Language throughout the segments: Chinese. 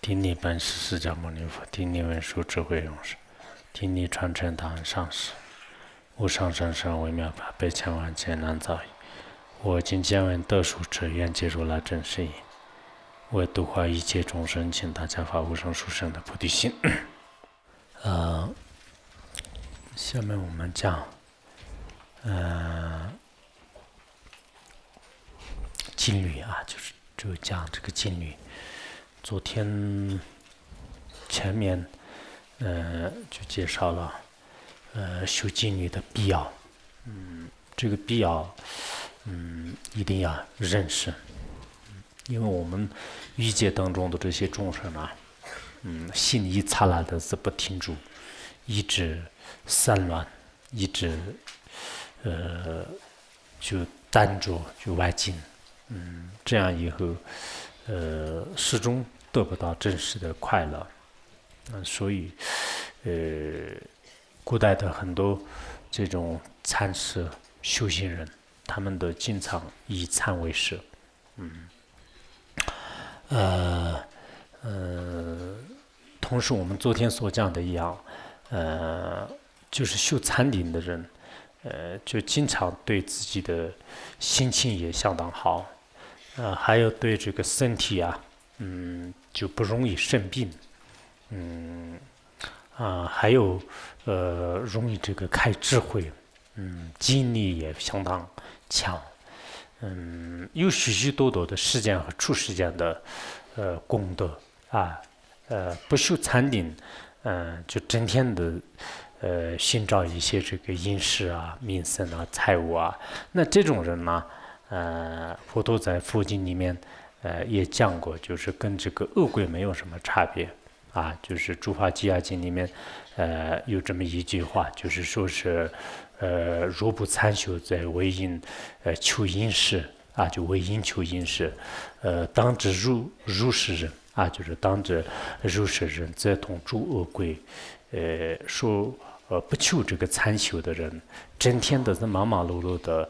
听你本师释迦牟尼佛，听你文殊智慧勇士，听你传承大恩上师，无上甚深微妙法，百千万劫难遭遇。我今见闻得殊者，愿解如来真实义。为度化一切众生，请大家发无上殊胜的菩提心。下面我们讲，禁律啊，就讲这个禁律。昨天前面就介绍了修禁律的必要，这个必要一定要认识，因为我们欲界当中的这些众生啊，心一刹那的是不停住，一直散乱，一直就单着就外境，这样以后始终得不到真实的快乐，所以古代的很多这种禅师修行人，他们都经常以禅为师，同时我们昨天所讲的一样，就是修禅定的人，就经常对自己的心情也相当好，还有对这个身体啊，就不容易生病，还有容易这个开智慧，记忆力也相当强，有许许多多的世间和出世间的功德啊，不修禅定，就整天的寻找一些这个饮食啊、名声啊、财物啊，那这种人呢，佛陀在佛经里面也讲过，就是跟这个恶鬼没有什么差别啊，就是《诸法纪要经》里面有这么一句话，就是说是若不参修，在为因求因事啊，就为因求因事，当知如是人啊，就是当知如是人，则同诸恶鬼，说不求这个参修的人，整天的是忙忙碌碌的，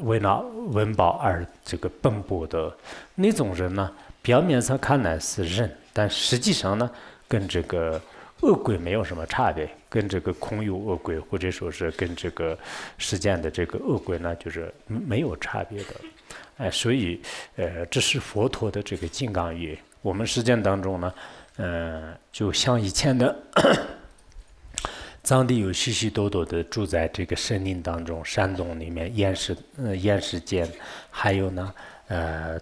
为了温饱而这个奔波的那种人呢，表面上看来是人，但实际上呢，跟这个恶鬼没有什么差别，跟这个空有恶鬼，或者说是跟这个世间的这个恶鬼呢，就是没有差别的。所以这是佛陀的这个金刚语。我们实践当中呢，就像以前的藏地有许许多多的住在这个森林当中、山洞里面、岩石间，还有呢，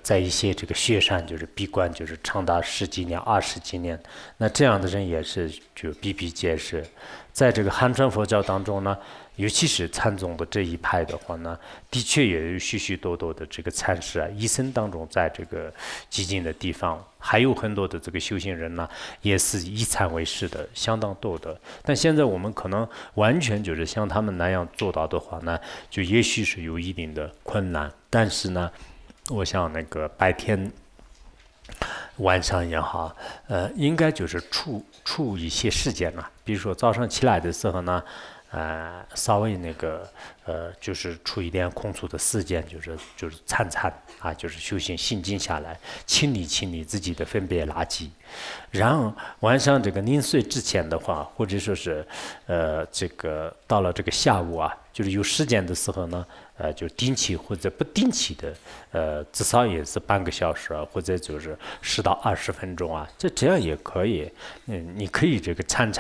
在一些这个雪山就是闭关，就是长达10几年、20几年，那这样的人也是就比比皆是。在这个汉传佛教当中呢，尤其是禅宗的这一派的话呢，的确也有许许多多的这个禅师啊，一生当中在这个寂静的地方，还有很多的这个修行人呢，也是以禅为师的，相当多的。但现在我们可能完全就是像他们那样做到的话呢，就也许是有一定的困难。但是呢，我想那个白天、晚上也好，应该就是处一些时间呢，比如说早上起来的时候呢，稍微那个就是处一点空出的时间，就是参啊，就是修行心静下来，清理自己的分别垃圾。然后晚上这个临睡之前的话，或者说是这个到了这个下午啊，就是有时间的时候呢，就定期或者不定期的，至少也是半个小时啊，或者就是10到20分钟啊，这样也可以。你可以这个参。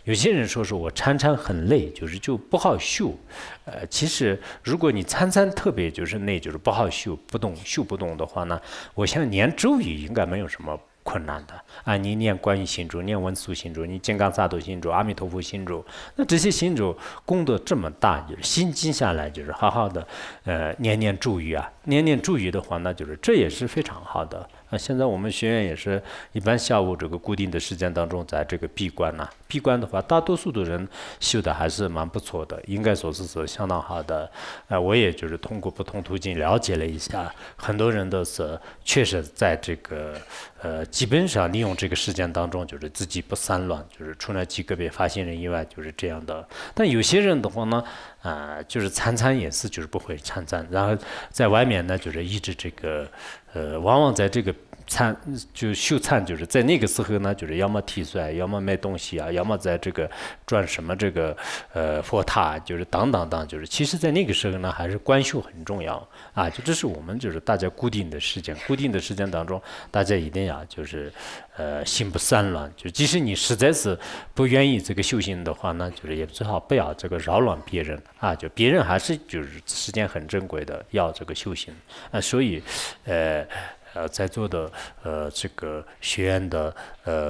有些人说是我参很累，就不好修。其实如果你参特别就是累，就是不好修不动的话呢，我想念咒语应该没有什么困难的啊，你念观音心咒，念文殊心咒，你金刚萨埵心咒，阿弥陀佛心咒，那这些心咒功德这么大，就是心静下来，就是好好的，念咒语啊，念咒语的话，那就是这也是非常好的。现在我们学院也是一般下午这个固定的时间当中，在这个闭关闭关的话，大多数的人修的还是蛮不错的，应该说是相当好的。我也就是通过不同途径了解了一下，很多人都是确实在这个基本上利用这个时间当中，就是自己不散乱，就是除了几个别发心人以外，就是这样的。但有些人的话呢，就是参也是就是不会参，然后在外面呢就是一直这个往往在这个就秀参，就是在那个时候呢，就是要么剃帅，要么卖东西啊，要么在这个转什么这个佛塔，就是等等等，就是其实在那个时候呢，还是观修很重要啊，就这是我们就是大家固定的时间当中，大家一定要就是心不散乱，就即使你实在是不愿意这个修行的话呢，就是也最好不要这个扰乱别人啊，就别人还是就是时间很珍贵的，要这个修行啊，所以在座的这个学院的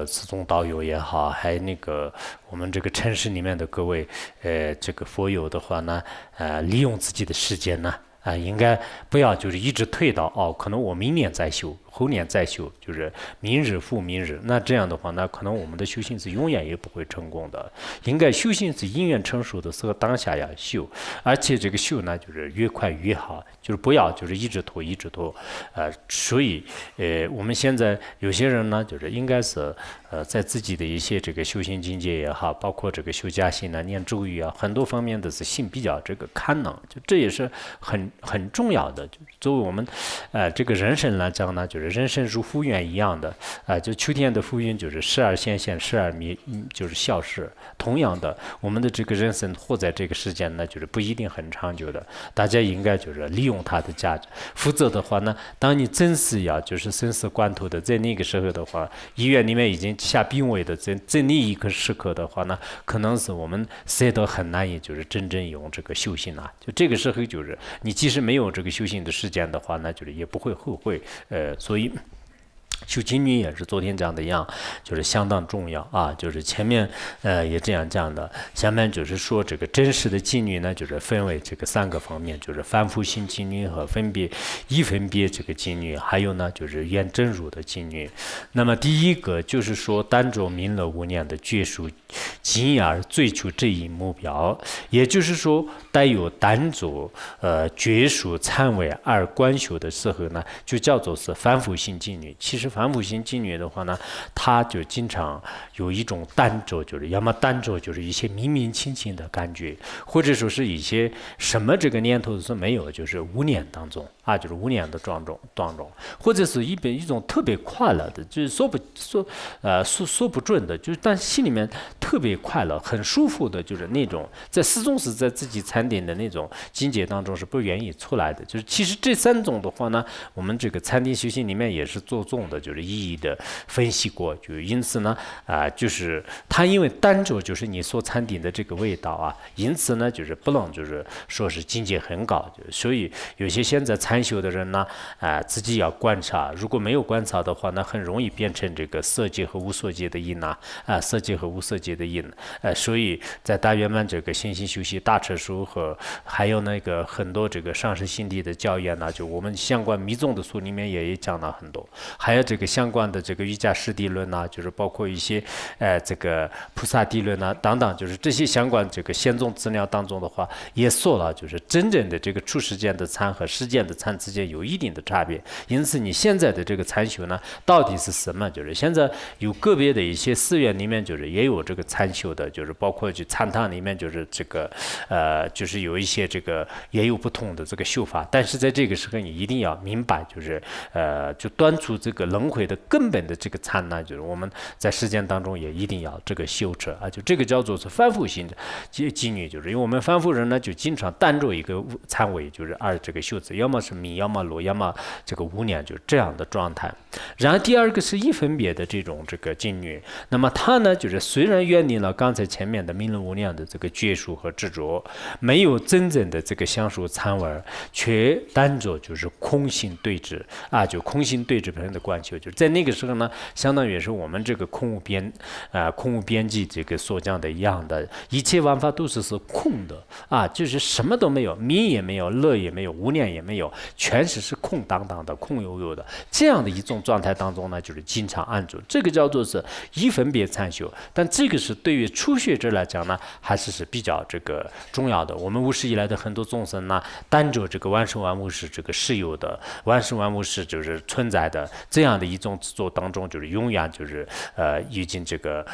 自宗导友也好，还那个我们这个城市里面的各位这个佛友的话呢，利用自己的时间呢。应该不要就是一直推到可能我明年再修，后年再修，就是明日复明日。那这样的话，那可能我们的修行是永远也不会成功的。应该修行是因缘成熟的时候当下要修，而且这个修呢，就是越快越好，就是不要就是一直拖。所以我们现在有些人呢，就是应该是在自己的一些这个修行境界也好，包括这个修家心啊、念咒语啊，很多方面的是心比较这个堪能，就这也是很重要的。作为我们这个人生来讲呢，就是人生如浮云一样的就秋天的浮云就是时而显现，时而就是消失。同样的，我们的这个人生活在这个世间呢，就是不一定很长久的。大家应该就是利用它的价值，否则的话呢，当你真是要就是生死关头的，在那个时候的话，医院里面已经下病危的，在那一个时刻的话呢，可能是我们谁都很难以就是真正用这个修行啊。就这个时候，就是你即使没有这个修行的时间的话，那就是也不会后悔。所以修金女也是昨天讲的一样，就是相当重要啊。就是前面也这样讲的，下面就是说这个真实的金女呢，就是分为这个3个方面，就是凡夫性金女和分别这个金女，还有呢就是圆真如的金女。那么第一个就是说单着弥勒无念的觉数，进而追求这一目标，也就是说带有单着觉数参为而观修的时候呢，就叫做是凡夫性金女。其实凡夫性金女的话呢，她就经常有一种单着，就是要么单着就是一些明明清清的感觉，或者说是一些什么这个念头是没有，就是无念当中就是无念的当中，或者是一种特别快乐的，就是说不准的，就是但心里面特别快乐、很舒服的，就是那种始终是在自己禅定的那种境界当中是不愿意出来的。就是其实这3种的话呢，我们这个禅定修行里面也是着重的，就是一一的分析过。就因此呢，就是它因为单着就是你所禅定的这个味道因此呢，就是不能就是说是境界很高，所以有些现在禅修的人呢，自己要观察，如果没有观察的话呢，很容易变成这个色界和无色界的因色界和无色界的因。所以在大圆满这个心性修习大彻书和还有那个很多这个上师心地的教言呢，就我们相关密宗的书里面也讲了很多，还有这个相关的这个瑜伽师地论就是包括一些这个菩萨地论等等，就是这些相关这个显宗资料当中的话，也说了，就是真正的这个出世间的禅和世间的禅之间有一定的差别。因此你现在的这个禅修呢，到底是什么？就是现在有个别的一些寺院里面，就是也有这个禅修的，就是包括就禅堂里面，就是这个就是有一些这个也有不同的这个修法。但是在这个时候，你一定要明白，就是就端出这个轮回的根本的这个禅呢，就是我们在实践当中也一定要这个修持就这个叫做是凡夫性的妓女，就是因为我们凡夫人呢，就经常单着一个禅位，就是这个修持，要么是密，要么裸，要么这个无念，就是这样的状态。然后第二个是一分别的这种这个妓女，那么她呢，就是虽然远离了刚才前面的弥勒无念的这个觉数和执着，没有真正的这个享受禅味，却单着就是空性对峙就空性对峙本身的观修，就是在那个时候呢，相当于是我们这个空无边际这个所讲的一样的，一切万法都是空的就是什么都没有，迷也没有，乐也没有，无念也没有，全是空荡荡的、空悠悠的这样的一种状态当中呢，就是经常安住，这个叫做是一分别禅修。但这个是对于初学者来讲呢，还是比较这个重要的。我们无始以来的很多众生呢，单着这个万生万物是这个实有的，万生万物是就是存在的这样的一种制作当中，就是永远就是已经这个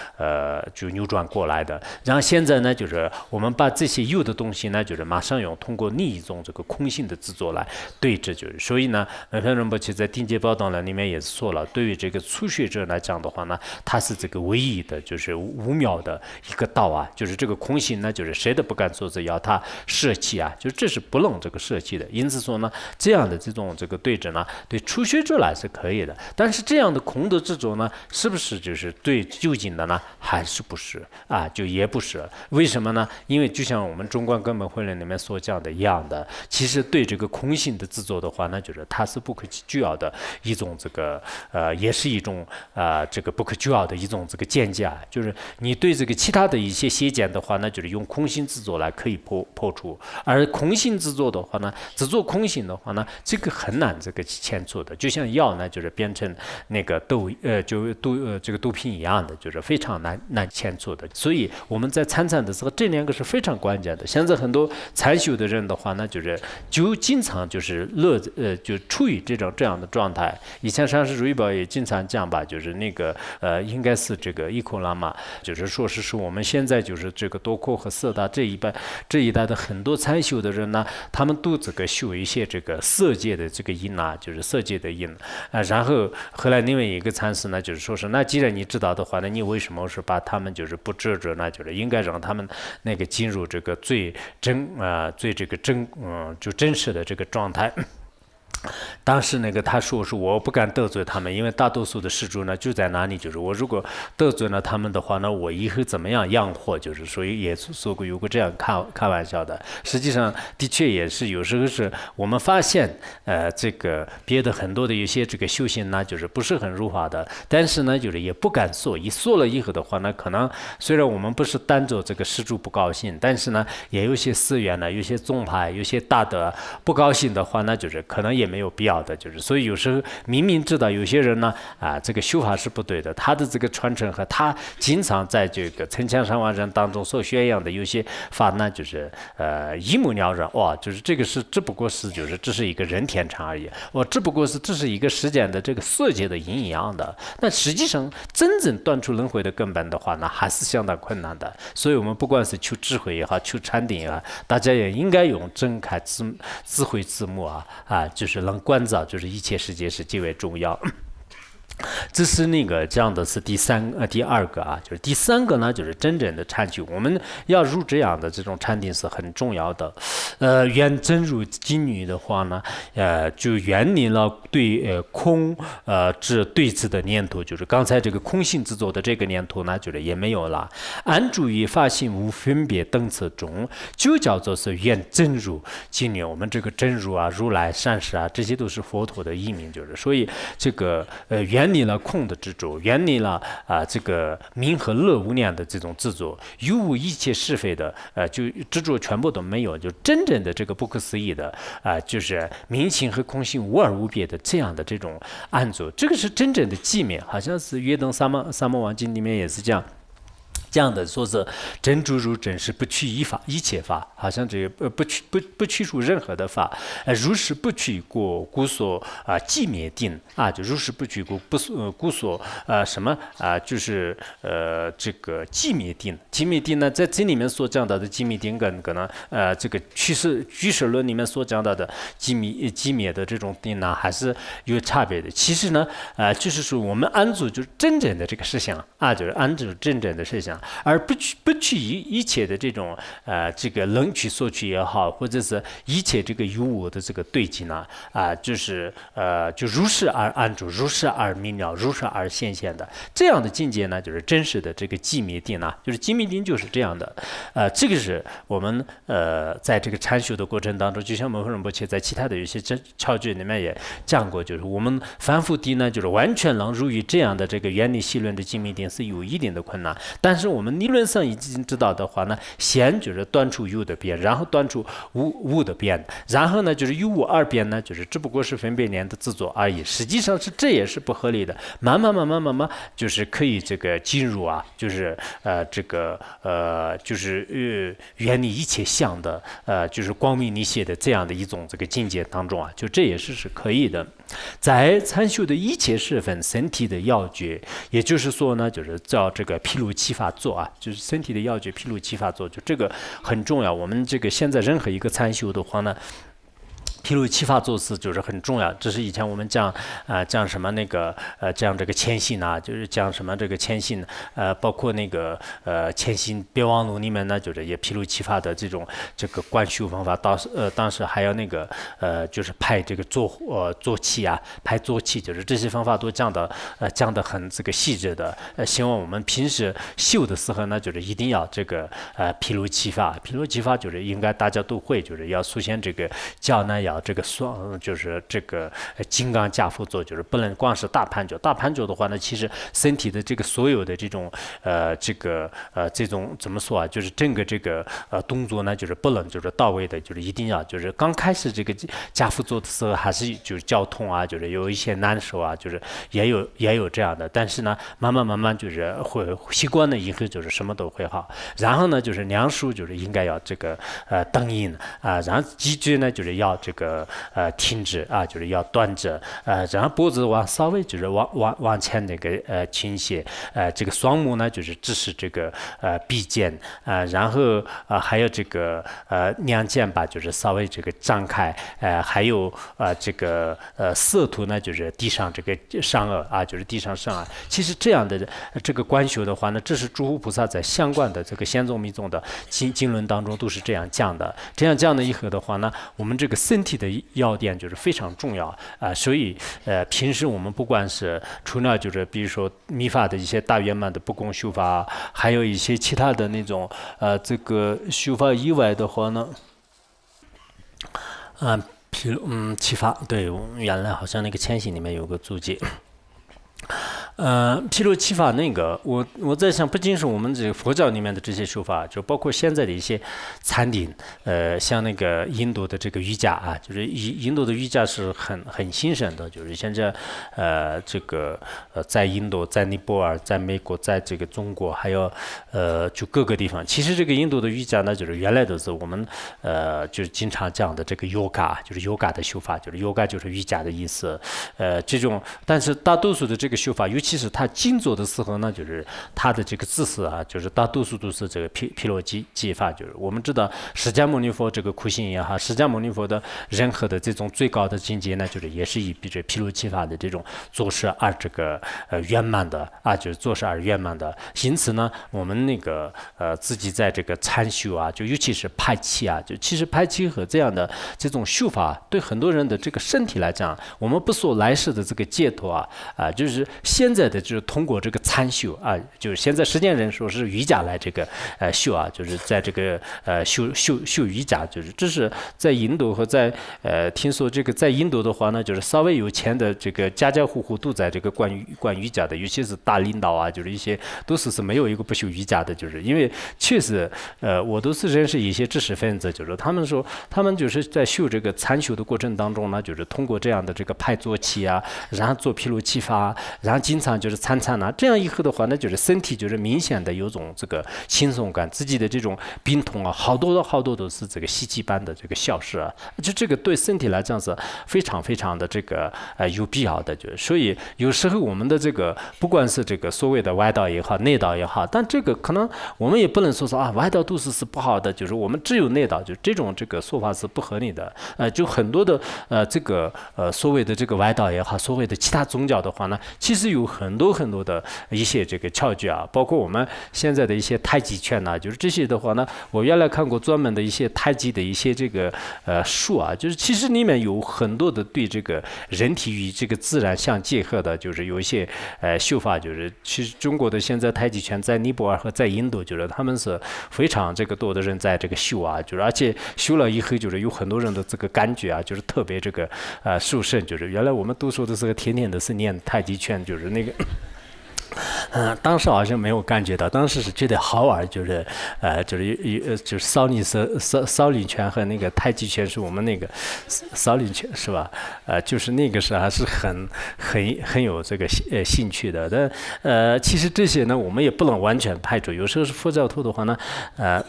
就扭转过来的。然后现在呢，就是我们把这些有的东西呢，就是马上用通过另一种这个空性的制作来对峙，就是所以呢，仁波切在定解宝当里面也是说了，对于这个初学者来讲的话呢，它是这个唯一的就是无妙的一个道啊，就是这个空性呢，就是谁都不敢说是要他舍弃啊，就是这是不能这个舍弃的。因此说呢，这样的这种这个对峙呢，对初学者来是可以的，但是这样的空的执着呢，是不是就是对究竟的呢？还是不是啊？就也不是。为什么呢？因为就像我们中观根本会论里面所讲的一样的，其实对这个空性的执着的话呢，就是它是不可救药的一种这个也是一种这个不可救药的一种这个见解，就是你对这个其他的一些邪见的话呢，就是用空性执着来可以破除，而空性执着的话呢，执着空性的话呢，这个很难这个牵错的，就像药呢，就是变成那个这个毒品一样的，就是非常难牵错的。所以我们在参禅的时候，这两个是非常关键的。现在很多禅修的人的话呢，就经常就是就处于这样的状态。以前上师如意宝也经常讲吧，就是那个应该是这个伊库拉玛，就是说是我们现在就是这个多阔和色大这一代的很多参修的人呢，他们都这个修一些这个色界的这个因啊，就是色界的因然后后来另外一个禅师呢，就是说是那既然你知道的话，那你为什么是把他们就是不执着呢？就是应该让他们那个进入这个最这个就真实的这个状态。当时那个他说是我不敢得罪他们，因为大多数的施主呢就在哪里，就是我如果得罪了他们的话呢，我以后怎么样养活，就是所以也说过有过这样开玩笑的。实际上的确也是有时候是我们发现这个别的很多的有些这个修行呢，就是不是很入法的，但是呢就是也不敢说，一说了以后的话呢，可能虽然我们不是单着这个施主不高兴，但是呢也有些寺院呢，有些宗派，有些大德不高兴的话呢，就是可能也没有必要的，就是所以有时候明明知道有些人呢这个修法是不对的，他的这个传承和他经常在这个城墙上万人当中所宣扬的有些法呢，就是一目了然，哇，就是这个是只不过是就是这是一个人天场而已，只不过是这是一个时间的这个色界的阴一样的，但实际上真正断除轮回的根本的话呢，还是相当困难的。所以我们不管是求智慧也好，求禅定也好，大家也应该用睁开智慧之目就是能关照，就是一切世界是极为重要。这是那个这样的是第二个就是第三个呢，就是真正的禅修。我们要入这样的这种禅定是很重要的。愿真如金女的话呢，就远离了对空之对峙的念头，就是刚才这个空性执着的这个念头呢，就是也没有了。安住于法性无分别等次中，就叫做是愿真如金女。我们这个真如如来善士这些都是佛陀的译名，就是所以这个远离了空的执着，远离了这个名和乐无量的这种执着，有无一切是非的就执着全部都没有，就真正的这个不可思议的就是明性和空性无二无别的这样的这种安住，这个是真正的寂灭。好像是约登萨摩王经里面也是这样的，说是真如如真是不取一切法，好像这个不取出任何的法，如是不取故所寂灭定就如是不取故所什么就是这个寂灭定。寂灭定呢，在这里面所讲到的寂灭定跟可能这个居士论里面所讲到的寂灭的这种定呢，还是有差别的。其实呢就是说我们安住就是真正的这个思想就是安住真正的思想，而不去一切的这种这个能取所取也好，或者是一切这个有我的这个对境呢就是就如是而安住，如是而明了，如是而显现的这样的境界呢，就是真实的这个寂灭定就是寂灭定就是这样的。这个是我们在这个禅修的过程当中，就像摩诃仁波切在其他的有些窍诀里面也讲过，就是我们凡夫地呢，就是完全能入于这样的这个原理细论的寂灭定是有一定的困难，但是我们理论上已经知道的话呢，先就是端出有的边，然后端出无的边，然后呢就是有无二边呢，就是只不过是分别链的制作而已。实际上这也是不合理的。慢慢就是可以这个进入啊，就是就是远离一切相的就是光明理解的这样的一种这个境界当中啊，就这也是可以的。在参修的一切十分身体的要诀，也就是说呢，就是叫这个毗卢七法座啊，就是身体的要诀毗卢七法座，就这个很重要。我们这个现在任何一个参修的话呢，毗卢七法座是就是很重要，这是以前我们讲什么那个讲这个谦信啊，就是讲什么这个谦信包括那个谦信别忘录里面呢，就是也毗卢七法的这个观修方法，当时还有那个就是派这个坐气啊，派坐气，就是这些方法都讲的很这个细致的。希望我们平时修的时候呢，就是一定要这个毗卢七法，毗卢七法就是应该大家都会，就是要首先这个教呢要这个就是这个金刚加辅座，就是不能光是大盘脚。大盘脚的话呢，其实身体的这个所有的这种这种怎么说啊，就是整个这个动作呢，就是不能就是到位的，就是一定要就是刚开始这个加辅座的时候还是就是交通啊，就是有一些难受啊，就是也有这样的，但是呢，慢慢就是会习惯了以后，就是什么都会好。然后呢，就是两手就是应该要这个蹬印啊，然后脊椎呢就是要这个挺直啊，就是要端着然后脖子稍微就是往前那个倾斜这个双目呢就是支持这个臂尖然后还有这个两肩吧，就是稍微这个张开还有这个色图呢就是地上这个上颚啊，就是地上上颚。其实这样的这个观修的话呢，这是诸佛菩萨在相关的这个显宗密宗的经论当中都是这样讲的。这样讲的以后的话呢，我们这个身体的要点就是非常重要所以平时我们不管是除了就是比如说密法的一些大圆满的不共修法，还有一些其他的那种这个修法以外的话呢，七法对，原来好像那个千行里面有个注解。毗卢七法那个，我在想，不仅是我们这个佛教里面的这些修法，就包括现在的一些禅定，像那个印度的这个瑜伽啊，就是印度的瑜伽是很兴盛的，就是现在这个在印度、在尼泊尔、在美国、在这个中国，还有就各个地方，其实这个印度的瑜伽呢，就是原来都是我们就是经常讲的这个 yoga， 就是 yoga 的修法，就是 yoga 就是瑜伽的意思，这种，但是大多数的这个修法，尤其是他静坐的时候呢，就是他的这个姿势啊，就是大多数都是这个毗卢基法，就是我们知道释迦牟尼佛这个苦行也好，释迦牟尼佛的任何的这种最高的境界呢，就是也是以这毗卢基法的这种做事而这个圆满的啊，就是做事而圆满的。因此呢，我们那个自己在这个禅修啊，就尤其是排气啊，就其实排气和这样的这种修法，对很多人的这个身体来讲，我们不说来世的这个解脱就是现在的就是通过这个禅修啊，就是现在实践人说是瑜伽来这个修啊，就是在这个修瑜伽，就是这是在印度和在听说这个在印度的话呢，就是稍微有钱的这个家家户户都在这个管瑜伽的，尤其是大领导啊，就是一些都是没有一个不修瑜伽的，就是因为确实我都是认识一些知识分子，就是他们说他们就是在修这个禅修的过程当中呢，就是通过这样的这个派坐气啊，然后做毗卢七法，然后经常就是参禅啊，这样以后的话呢，就是身体就是明显的有种这个轻松感，自己的这种病痛啊，好多都是这个希奇般的这个消失啊，就这个对身体来讲是非常的这个有必要的，就是所以有时候我们的这个不管是这个所谓的外道也好，内道也好，但这个可能我们也不能说外道都是不好的，就是我们只有内道，就这种这个说法是不合理的。就很多的这个所谓的这个外道也好，所谓的其他宗教的话呢，其实有很多的一些这个窍诀啊，包括我们现在的一些太极拳呐，就是这些的话呢，我原来看过专门的一些太极的一些这个术啊，就是其实里面有很多的对这个人体与这个自然相结合的，就是有一些修法，就是其实中国的现在太极拳在尼泊尔和在印度，就是他们是非常这个多的人在这个修啊，就是而且修了以后，就是有很多人的这个感觉啊，就是特别这个受胜，就是原来我们读书的时候天天都是练太极拳，就是那个当时好像没有感觉到，当时是觉得好玩，就是少林拳和那个太极拳是我们那个少林拳是吧？就是那个时候还是很有这个兴趣的。但其实这些呢，我们也不能完全排除。有时候是佛教徒的话呢，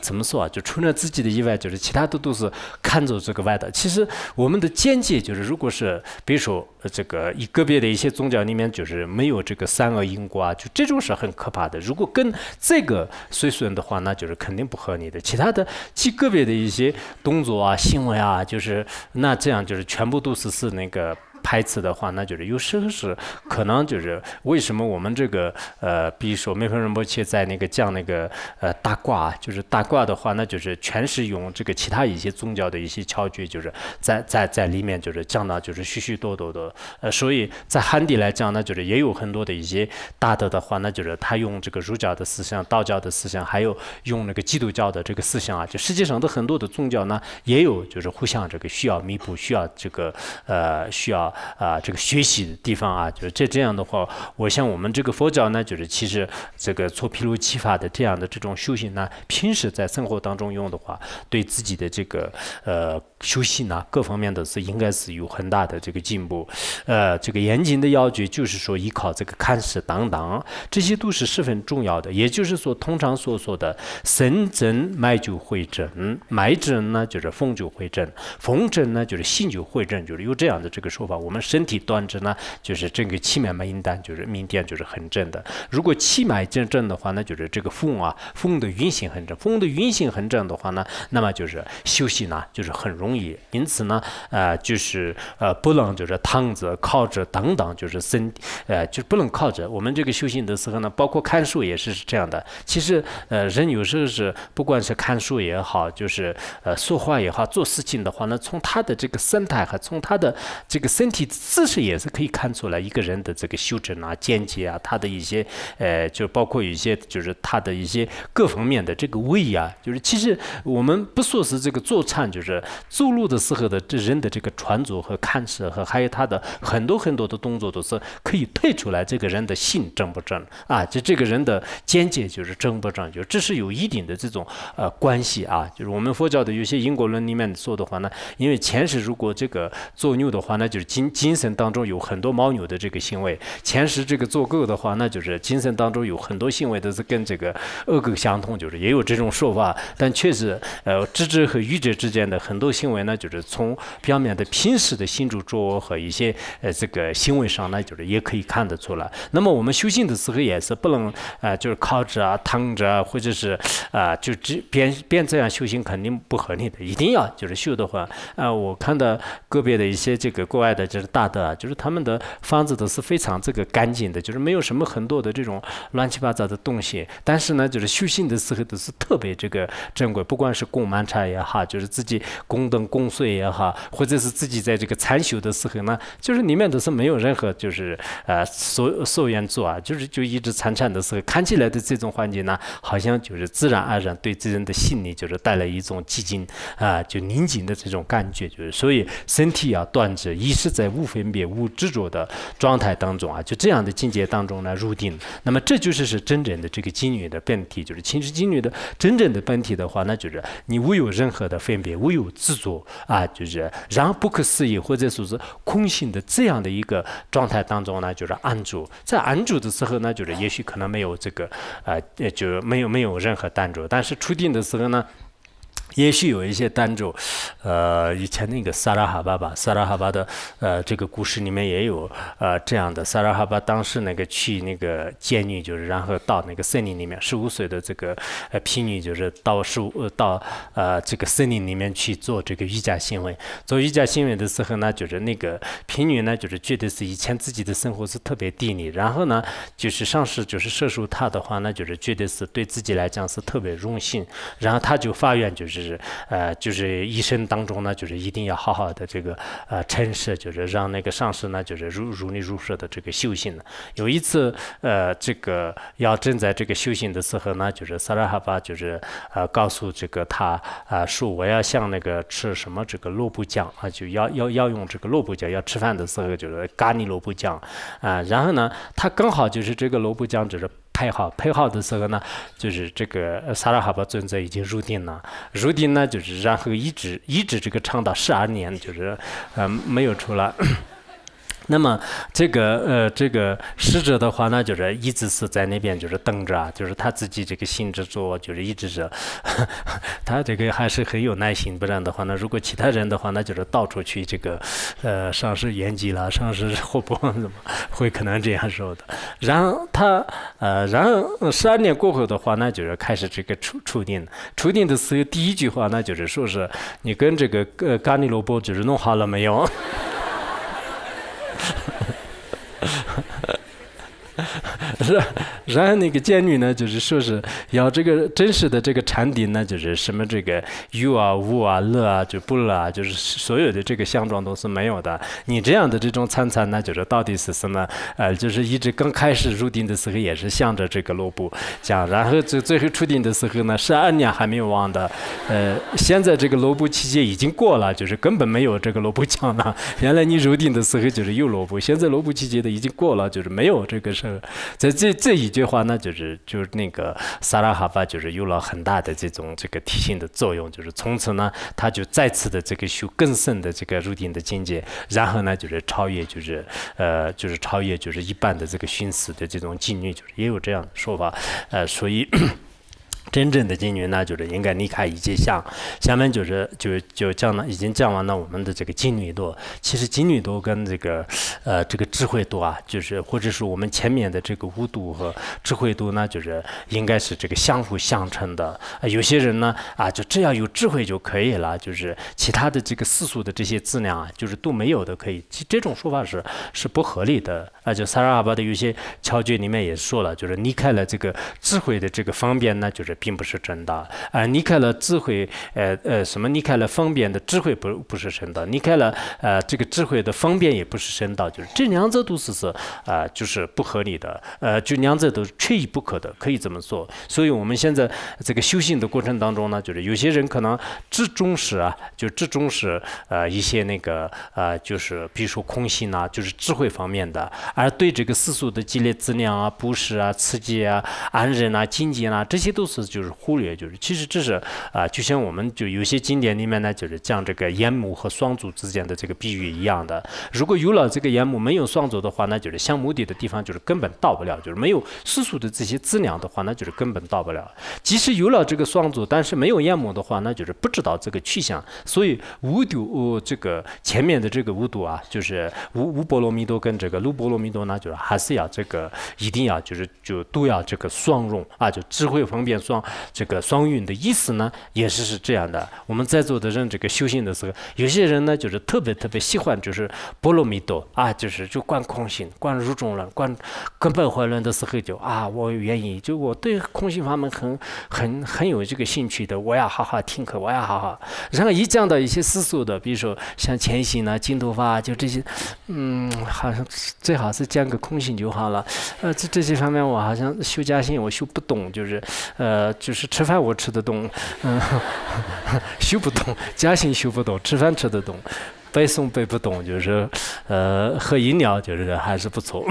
怎么说啊？就除了自己的以外，就是其他的都是看着这个外的。其实我们的见解就是，如果是比如说这个个别的一些宗教里面，就是没有这个善恶因果啊，就这种是很可怕的。如果跟这个随顺的话，那就是肯定不合理的。其他的极个别的一些动作啊、行为啊，就是那这样就是全部都是那个。排斥的话，那就是有时候是可能就是为什么我们这个比如说梅芬仁波切在那个讲那个大卦，就是大卦的话，那就是全是用这个其他一些宗教的一些窍诀，就是在里面就是讲到就是许许多多的所以在汉地来讲呢，就是也有很多的一些大德的话，那就是他用这个儒教的思想、道教的思想，还有用那个基督教的这个思想啊，就世界上的很多的宗教呢，也有就是互相这个需要弥补，需要这个需要。这个学习的地方啊，就是这样的话，我想我们这个佛教呢，就是其实这个做毗卢七法的这样的这种修行呢，平时在生活当中用的话，对自己的这个修行呢，各方面的是应该是有很大的这个进步。这个严谨的要诀就是说，依靠这个看识等等，这些都是十分重要的。也就是说，通常所说的身正脉就会正，脉正呢就是风就会正，风正呢就是心就会正，就是有这样的这个说法。我们身体端正呢，就是这个气脉脉单，就是明点就是很正的。如果气脉正的话，那就是这个风的运行很正，风的运行很正的话呢，那么就是休息呢就是很容易。因此呢，就是不能就是躺着、靠着等等，就是就不能靠着。我们这个修行的时候呢，包括看书也是这样的。其实人有时候是不管是看书也好，就是说话也好，做事情的话呢，从他的这个生态和从他的这个身体姿势也是可以看出来一个人的这个修整啊、见解啊，他的一些就包括一些就是他的一些各方面的这个位啊，就是其实我们不说是这个坐禅，就是走路的时候的这人的这个穿着和看识和还有他的很多的动作都是可以推出来这个人的心正不正啊，就这个人的见解就是正不正，就这是有一定的这种关系啊。就是我们佛教的有些因果论里面说的话呢，因为前世如果这个做牛的话，那就是精神当中有很多牦牛的这个行为；前世这个做狗的话，那就是精神当中有很多行为都是跟这个恶狗相同，就是也有这种说法。但确实，智者和愚者之间的很多行为呢，就是从表面的平时的心住着和一些这个行为上呢，就是也可以看得出来。那么我们修行的时候也是不能就是靠着啊、躺着啊，或者是就边这样修行肯定不合理的，一定要就是修的话，我看到个别的一些这个国外的就是大德，就是他们的房子都是非常这个干净的，就是没有什么很多的这种乱七八糟的东西。但是呢，就是修行的时候都是特别这个珍贵，不管是供曼茶也好，就是自己供灯供水也好，或者是自己在这个参修的时候呢，就是里面都是没有任何就是所缘做啊，就一直参禅的时候，看起来的这种环境呢，好像就是自然而然对这人的心理就是带来一种寂静就宁静的这种感觉，就是所以身体要端直，一是在无分别、无执着的状态当中啊，就这样的境界当中呢入定。那么这就是真正的这个金女的本体，就是情识金女的真正的本体的话，那就是你无有任何的分别，无有执着啊，就是然不可思议或者说是空性的这样的一个状态当中呢，就是安住。在安住的时候呢，就是也许可能没有这个就没有任何单着，但是出定的时候呢，也许有一些单着，以前那个萨拉哈巴吧，萨拉哈巴的这个故事里面也有这样的。萨拉哈巴当时那个去那个监狱，就是然后到那个森林里面，15岁的这个婢女就是到这个森林里面去做这个瑜伽行为。做瑜伽行为的时候呢，就是那个婢女呢，就是觉得是以前自己的生活是特别低迷，然后呢，就是上师就是摄受她的话呢，就是觉得是对自己来讲是特别荣幸，然后他就发愿就是一生当中呢，就是一定要好好的这个陈设，就是让那个上师呢，就是如理如舍的这个修行。有一次这个要正在这个修行的时候呢，就是萨拉哈巴就是告诉这个他说我要像那个吃什么这个萝卜酱啊，就要用这个萝卜酱，要吃饭的时候就是咖喱萝卜酱然后呢，他刚好就是这个萝卜酱就是配好的时候呢，就是这个萨拉哈巴尊者已经入定了，入定呢就是然后一直这个长达12年，就是没有出来。那么这个使者的话呢，就是一直是在那边就是等着，就是他自己这个心之作，就是一直是他这个还是很有耐心，不然的话呢，如果其他人的话，那就是到处去这个上师延吉啦，上师霍波怎么会可能这样说的？然后然后12年过后的话呢，就是开始这个出定的时候，第一句话呢就是说是你跟这个嘎尼罗波就是弄好了没有？然后那个监女呢，就是说是要这个真实的这个禅定呢，就是什么这个有啊、无啊、乐啊、就不乐啊，就是所有的这个相状都是没有的。你这样的这种参禅呢，就是到底是什么？就是一直刚开始入定的时候也是向着这个罗布讲，然后最后出定的时候呢，12年还没有忘的。现在这个罗布期间已经过了，就是根本没有这个罗布讲了。原来你入定的时候就是有罗布，现在罗布期间的已经过了，就是没有这个事儿。在这一句话呢，就是那个萨拉哈巴就是有了很大的这个提醒的作用，就是从此呢，他就再次的这个修更深的这个入定的境界，然后呢，就是超越就是超越就是一般的这个熏死的这种境遇，就是也有这样的说法，所以。真正的金女呢，就是应该离开一切相。下面就讲了，已经讲完了我们的这个金女多。其实金女多跟这个智慧多啊，就是或者是我们前面的这个无度和智慧多呢，就是应该是这个相互相成的。有些人呢就只要有智慧就可以了，就是其他的这个世俗的这些质量啊，就是都没有的可以。这种说法是不合理的。就萨拉哈巴的有些窍诀里面也说了，就是离开了这个智慧的这个方便呢，就是并不是真的，离开了智慧，离开了方便的智慧不是真的，离开了这个智慧的方便也不是真的，就是这两者都是就是不合理的，就两者都缺一不可的，可以这么说。所以我们现在这个修行的过程当中呢，就是有些人可能只重视一些那个就是比如说空性啊，就是智慧方面的，而对这个世俗的激烈质量啊、布施啊、刺激啊、安忍啊、精进啊，这些都是就是忽略，就是其实这是就像我们就有些经典里面呢，就是讲这个眼目和双足之间的这个比喻一样的。如果有了这个眼目没有双足的话，那就是向目的的地方就是根本到不了，就是没有世俗的这些质量的话，那就是根本到不了。即使有了这个双足，但是没有眼目的话，那就是不知道这个去向。所以无度这个前面的这个无度啊，就是无波罗蜜多跟这个卢波罗蜜多呢，就是还是要这个一定要就都要这个双融啊，就智慧方便这个双运的意思呢，也是这样的。我们在座的人这个修行的时候，有些人呢就是特别喜欢就是波罗蜜多啊，就观空性、观入中论、观根本慧论的时候就我愿意，就我对空性法门很有这个兴趣的，我要好好听课，我要好好。然后一讲到一些世俗的，比如说像前行啊、净土法，就这些，好像最好是讲个空性就好了。这些方面我好像修家行我修不懂，就是吃饭我吃得懂，修不懂，家行修不懂，吃饭吃得懂，背诵背不懂，就是喝饮料就是还是不错。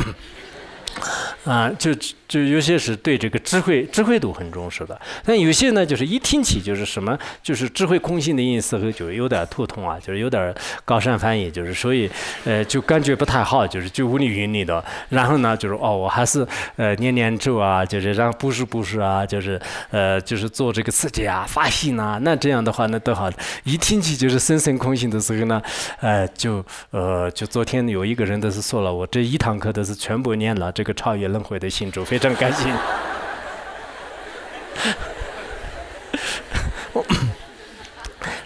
就有些是对这个智慧度很重视的，但有些呢，就是一听起就是什么，就是智慧空性的意思，就有点突通啊，就是有点高山翻译，就是所以就感觉不太好，就无理云里的。然后呢，就是我还是念咒啊，就是让布施啊，就是做这个刺激啊、发心啊，那这样的话呢都好。一听起就是深深空性的时候呢，就昨天有一个人都是说了，我这一堂课都是全部念了这个超越轮回的心咒，非常开心。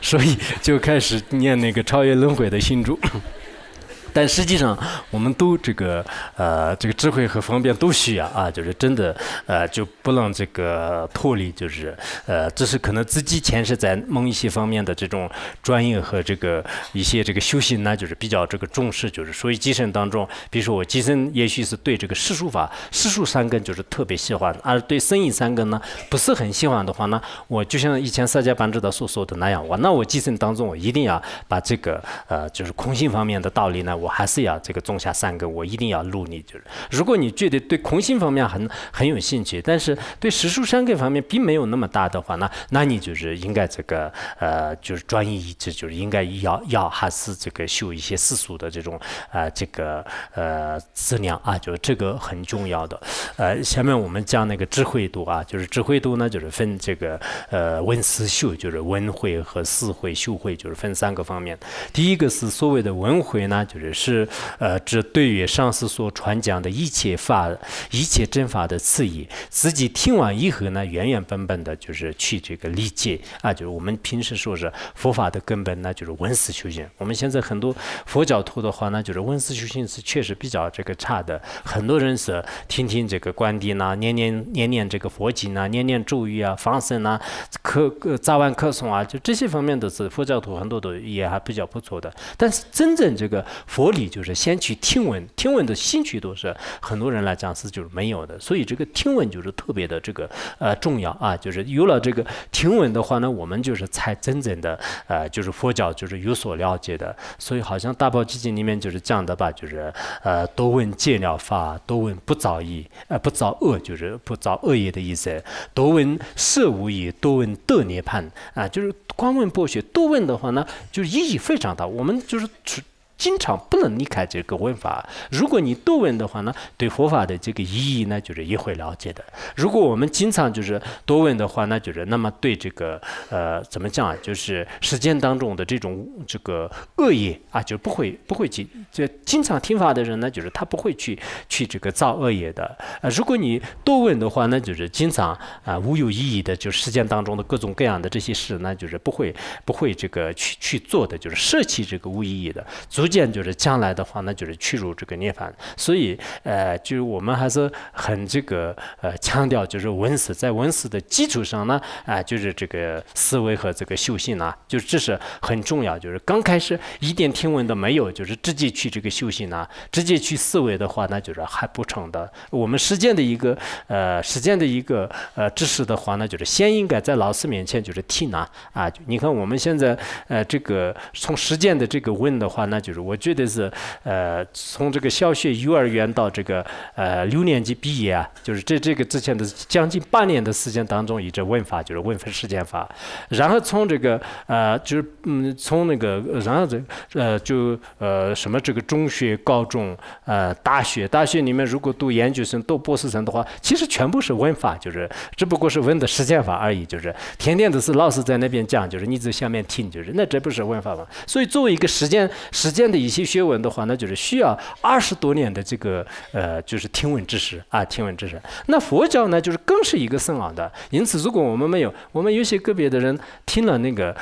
所以就开始念那个超越轮回的心咒。但实际上，我们都这个智慧和方便都需要啊，就是真的就不能这个脱离，就是这是可能自己前世在某一些方面的这种专业和这个一些这个修行呢，就是比较这个重视，就是所以基身当中，比如说我基身也许是对这个世俗法、世俗三根就是特别喜欢，而对生意三根呢不是很喜欢的话呢，我就像以前萨迦班智达所说的那样，那我基身当中我一定要把这个就是空性方面的道理呢。我还是要这个种下善根，我一定要入你。就是如果你觉得对空性方面很有兴趣，但是对世俗善根方面并没有那么大的话，那你就是应该这个就是专一意志，就是应该要还是这个修一些世俗的这种这个质量啊，就是这个很重要的。下面我们讲那个智慧度啊，就是智慧度呢，就是分这个闻思修，就是闻慧和思慧修慧，就是分3个方面。第一个是所谓的闻慧呢，就是指对于上师所传讲的一切法、一切正法的次义，自己听完以后呢，原本的就是去这个理解啊，就是我们平时说是佛法的根本呢，就是闻思修行。我们现在很多佛教徒的话呢，就是闻思修行是确实比较这个差的，很多人是听这个观谛呢，念这个佛经啊，念咒语啊，放生啊，早晚课诵啊，就这些方面都是佛教徒很多都也还比较不错的。但是真正这个佛理就是先去听闻的兴趣都是很多人来讲是就是没有的，所以这个听闻就是特别的这个重要啊，就是有了这个听闻的话呢，我们就是才真正的就是佛教就是有所了解的。所以好像大宝积经里面就是讲的吧，就是多闻戒了法，多闻不造业，不造恶，就是不造恶业的意思。多闻摄无业，多闻得涅槃啊，就是光闻博学，多闻的话呢，就是意义非常大。我们就是经常不能离开这个问法。如果你多问的话呢，对佛法的这个意义呢，就是也会了解的。如果我们经常就是多问的话呢，就是那么对这个怎么讲啊，就是实践当中的这种这个恶业啊，就不会去这经常听法的人呢，就是他不会去这个造恶业的。如果你多问的话呢，就是经常无有意义的，就实践当中的各种各样的这些事呢，就是不会这个去做的，就是舍弃这个无意义的。逐渐就是将来的话呢，就是去入这个涅槃。所以就是我们还是很这个强调，就是闻思，在闻思的基础上呢，就是这个思维和这个修行啊，就这是很重要。就是刚开始一点听闻都没有，就是直接去这个修行啊，直接去思维的话，那就是还不成的。我们实践的一个知识的话呢，就是先应该在老师面前就是听啊。你看我们现在这个从实践的这个问的话，那就是我觉得是从这个小学幼儿园到这个6年级毕业啊，就是这个之前的将近8年的时间当中，一直问法就是问分实践法，然后从这个就是从那个然后什么这个中学、高中、大学里面如果读研究生、读博士生的话，其实全部是问法，就是只不过是问的实践法而已，就是天天都是老师在那边讲，就是你在下面听，就是那这不是问法吗？所以作为一个实践的一些学问的话，那就是需要20多年的这个就是听闻知识啊，听闻知识。那佛教呢，就是更是一个深奥的。因此，如果我们没有，我们有些个别的人听了那个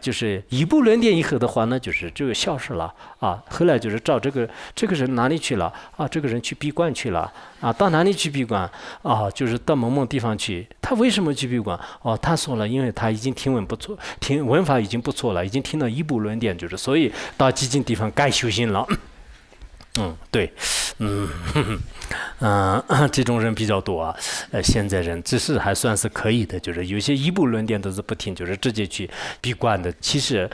就是一部论点以后的话呢，就是这个消失了啊。后来就是找这个人哪里去了啊？这个人去闭关去了啊？到哪里去闭关啊？就是到某某地方去。他为什么去闭关？哦，他说了，因为他已经听闻不错，听闻法已经不错了，已经听了一部论点，就是所以到几经地方该修行了。对，这种人比较多啊。现在人只是还算是可以的，就是有些一部论点都是不听，就是直接去闭关的。其实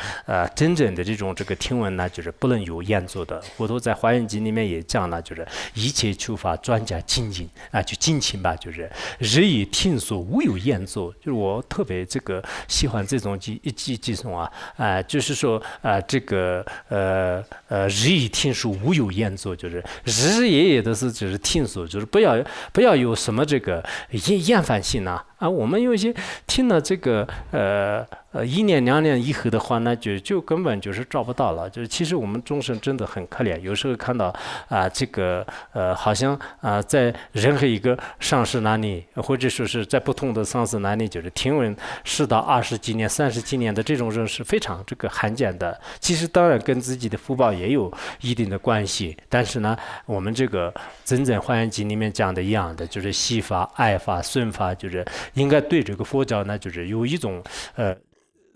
真正的这个听闻呢，就是不能有演奏的。佛陀在《华严经》里面也讲了，就是一切诸法专家精进啊，就精勤吧，就是日以听说，无有演奏。就是我特别这个喜欢这种寄诵啊，就是说这个日以听说，无有演奏，就是日夜都是只是听说，就是不要有什么这个厌烦性啊。我们有一些听了这个1年2年以后的话呢，就根本就是找不到了。就是其实我们众生真的很可怜，有时候看到这个好像在任何一个上师那里，或者说是在不同的上师那里，就是听闻10到20几年、30几年的这种人是非常这个罕见的。其实当然跟自己的福报也有一定的关系，但是呢，我们这个真正《华严经》里面讲的一样的，就是悉法、爱法、顺法，就是应该对这个佛教呢，就是有一种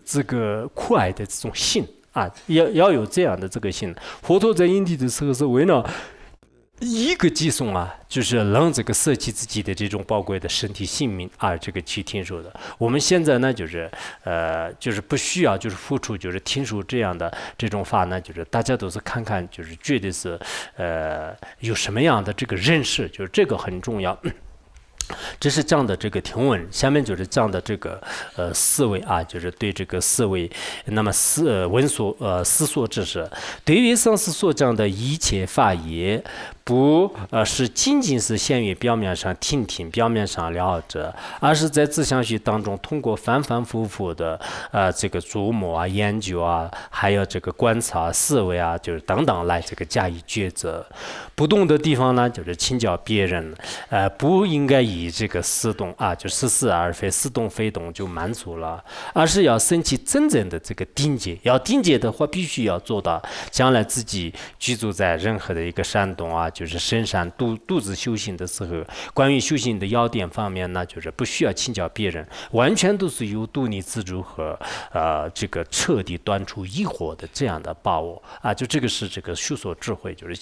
这个酷爱的这种心啊，要有这样的这个心。佛陀在因地的时候是为了一个寄送啊，就是让这个舍弃自己的这种宝贵的身体性命啊，这个去听说的。我们现在呢，就是不需要就是付出，就是听说这样的这种法呢，就是大家都是看看，就是觉得是有什么样的这个认识，就是这个很重要。这是这样的这个听闻，下面就是这样的这个思维啊，就是对这个思维，那么思索之事，对于上师所讲的一切法也不是仅仅是限于表面上听听、表面上了解，而是在自相续当中，通过反反复复的这个琢磨啊、研究啊，还有这个观察、思维啊，就是等等来这个加以抉择。不懂的地方呢，就是请教别人，不应该以这个似懂啊，就似是而非、似懂非懂就满足了，而是要升起真正的这个定解。要定解的话，必须要做到将来自己居住在任何的一个山洞啊，就是深山独自修行的时候，关于修行的要点方面呢，就是不需要请教别人，完全都是由独立自主和这个彻底断除疑惑的这样的把握啊，就这个是这个修所智慧，就是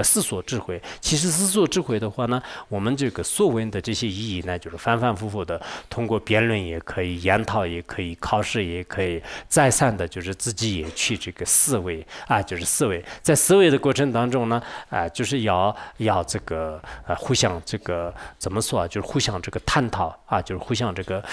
思索智慧。其实思索智慧的话呢，我们这个所闻的这些意义呢，就是反反复复的通过辩论也可以，研讨也可以，考试也可以，再三的就是自己也去这个思维啊，就是思维，在思维的过程当中呢，就是要这个互相这个怎么说啊，就是互相这个探讨啊，就是互相这个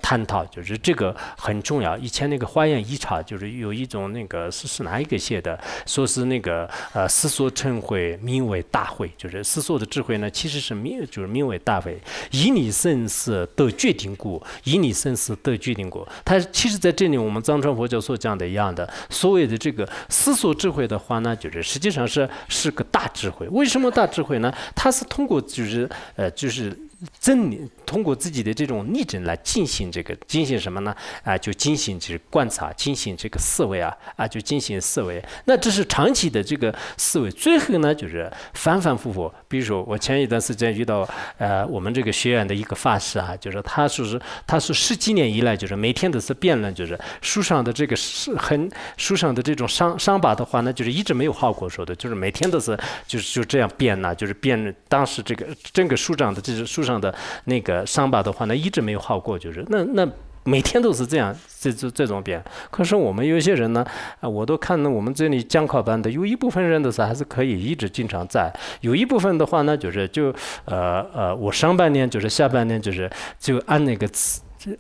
探讨，就是这个很重要。以前那个华严一茶就是有一种那个是哪一个写的，说是那个思索成慧，名为大慧，就是思索的智慧呢，其实是就是名为大慧，以你生死得决定故，以你生死得决定故。它其实在这里我们藏传佛教所讲的一样的，所谓的这个思索智慧的话呢，就是实际上是个大智慧。为什么大智慧呢？它是通过就是真理，通过自己的这种逆证来进行什么呢？就进行这个观察，进行这个思维就进行思维。那这是长期的这个思维，最后呢就是反反复复。比如说我前一段时间遇到我们这个学院的一个法师就是他是10几年以来就是每天都是辩论，就是书上的这个书上的这种伤疤的话呢，就是一直没有好过说的，就是每天都是就这样辩就是辩当时这个整个书上的这书上的那个伤疤的话呢，一直没有好过，就是那每天都是这样这种辩。可是我们有些人呢，我都看我们这里讲考班的有一部分人的是还是可以一直经常在，有一部分的话呢，我上半年就是下半年就按那个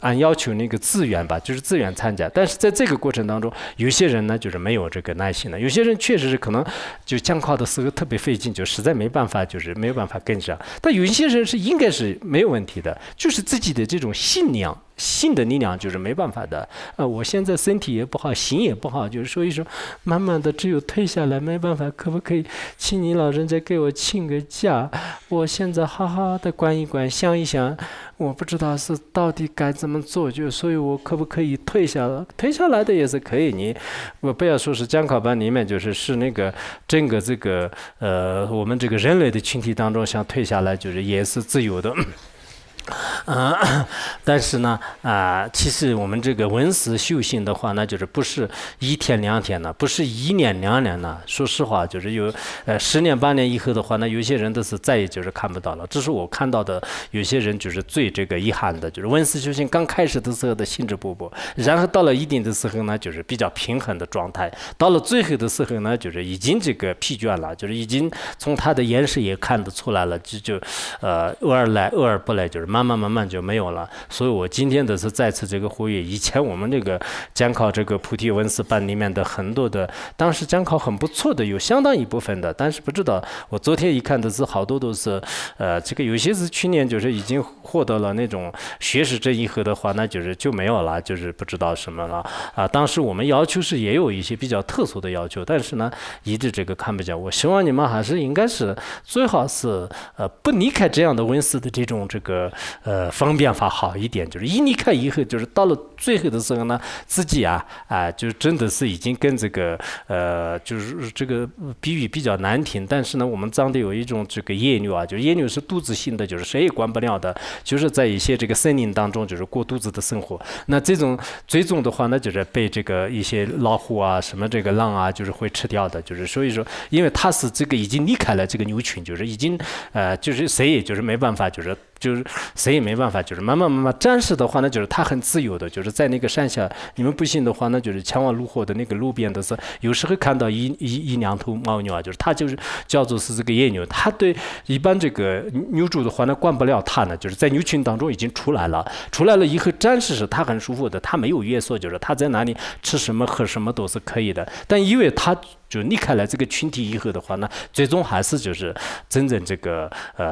按要求那个自愿吧，就是自愿参加。但是在这个过程当中，有些人呢就是没有这个耐心的，有些人确实是可能就讲考的时候特别费劲，就实在没办法，就是没有办法跟上。但有一些人是应该是没有问题的，就是自己的这种信的力量就是没办法的。我现在身体也不好，心也不好，就是所以说慢慢的只有退下来，没办法，可不可以请你老人家给我请个假？我现在好好的观一观，想一想，我不知道是到底该怎么做，所以我可不可以退下来？退下来的也是可以，我不要说是讲考班里面，是那个整个这个我们这个人类的群体当中想退下来，就是也是自由的。但是呢，其实我们这个闻思修行的话呢，就是不是1天2天呢，不是1年2年呢。说实话，就是有10年8年以后的话呢，有些人都是再也就是看不到了。这是我看到的，有些人就是最这个遗憾的，就是闻思修行刚开始的时候的兴致勃勃，然后到了一定的时候呢，就是比较平衡的状态，到了最后的时候呢，就是已经这个疲倦了，就是已经从他的眼神也看得出来了，偶尔来偶尔不来，就是慢慢就没有了。所以我今天的是再次这个呼吁，以前我们这个讲考这个菩提闻思班里面的很多的，当时讲考很不错的，有相当一部分的，但是不知道，我昨天一看的是好多都是这个有些是去年就是已经获得了那种学士证以后的话，那就没有了，就是不知道什么了当时我们要求是也有一些比较特殊的要求，但是呢一直这个看不见。我希望你们还是应该是最好是不离开这样的闻思的这种这个方便法好一点，就是一离开以后，就是到了最后的时候呢，自己就是真的是已经跟这个就是这个比喻比较难听，但是呢，我们藏地有一种这个野牛就是野牛是独自性的，就是谁也管不了的，就是在一些这个森林当中，就是过独自的生活。那这种最终的话呢，就是被这个一些老虎什么这个狼就是会吃掉的，就是所以说，因为它是这个已经离开了这个牛群，就是已经就是谁也就是没办法，就是谁也没办法，就是慢慢战士的话呢，就是他很自由的，就是在那个山下，你们不信的话呢，就是前往路货的那个路边的是，有时候看到一两头牦牛就是他就是叫做是这个野牛，他对一般这个牛主的话呢，管不了他呢，就是在牛群当中已经出来了以后，战士是他很舒服的，他没有约束，就是他在哪里吃什么喝什么都是可以的，但因为他就离开了这个群体以后的话呢，最终还是就是真正这个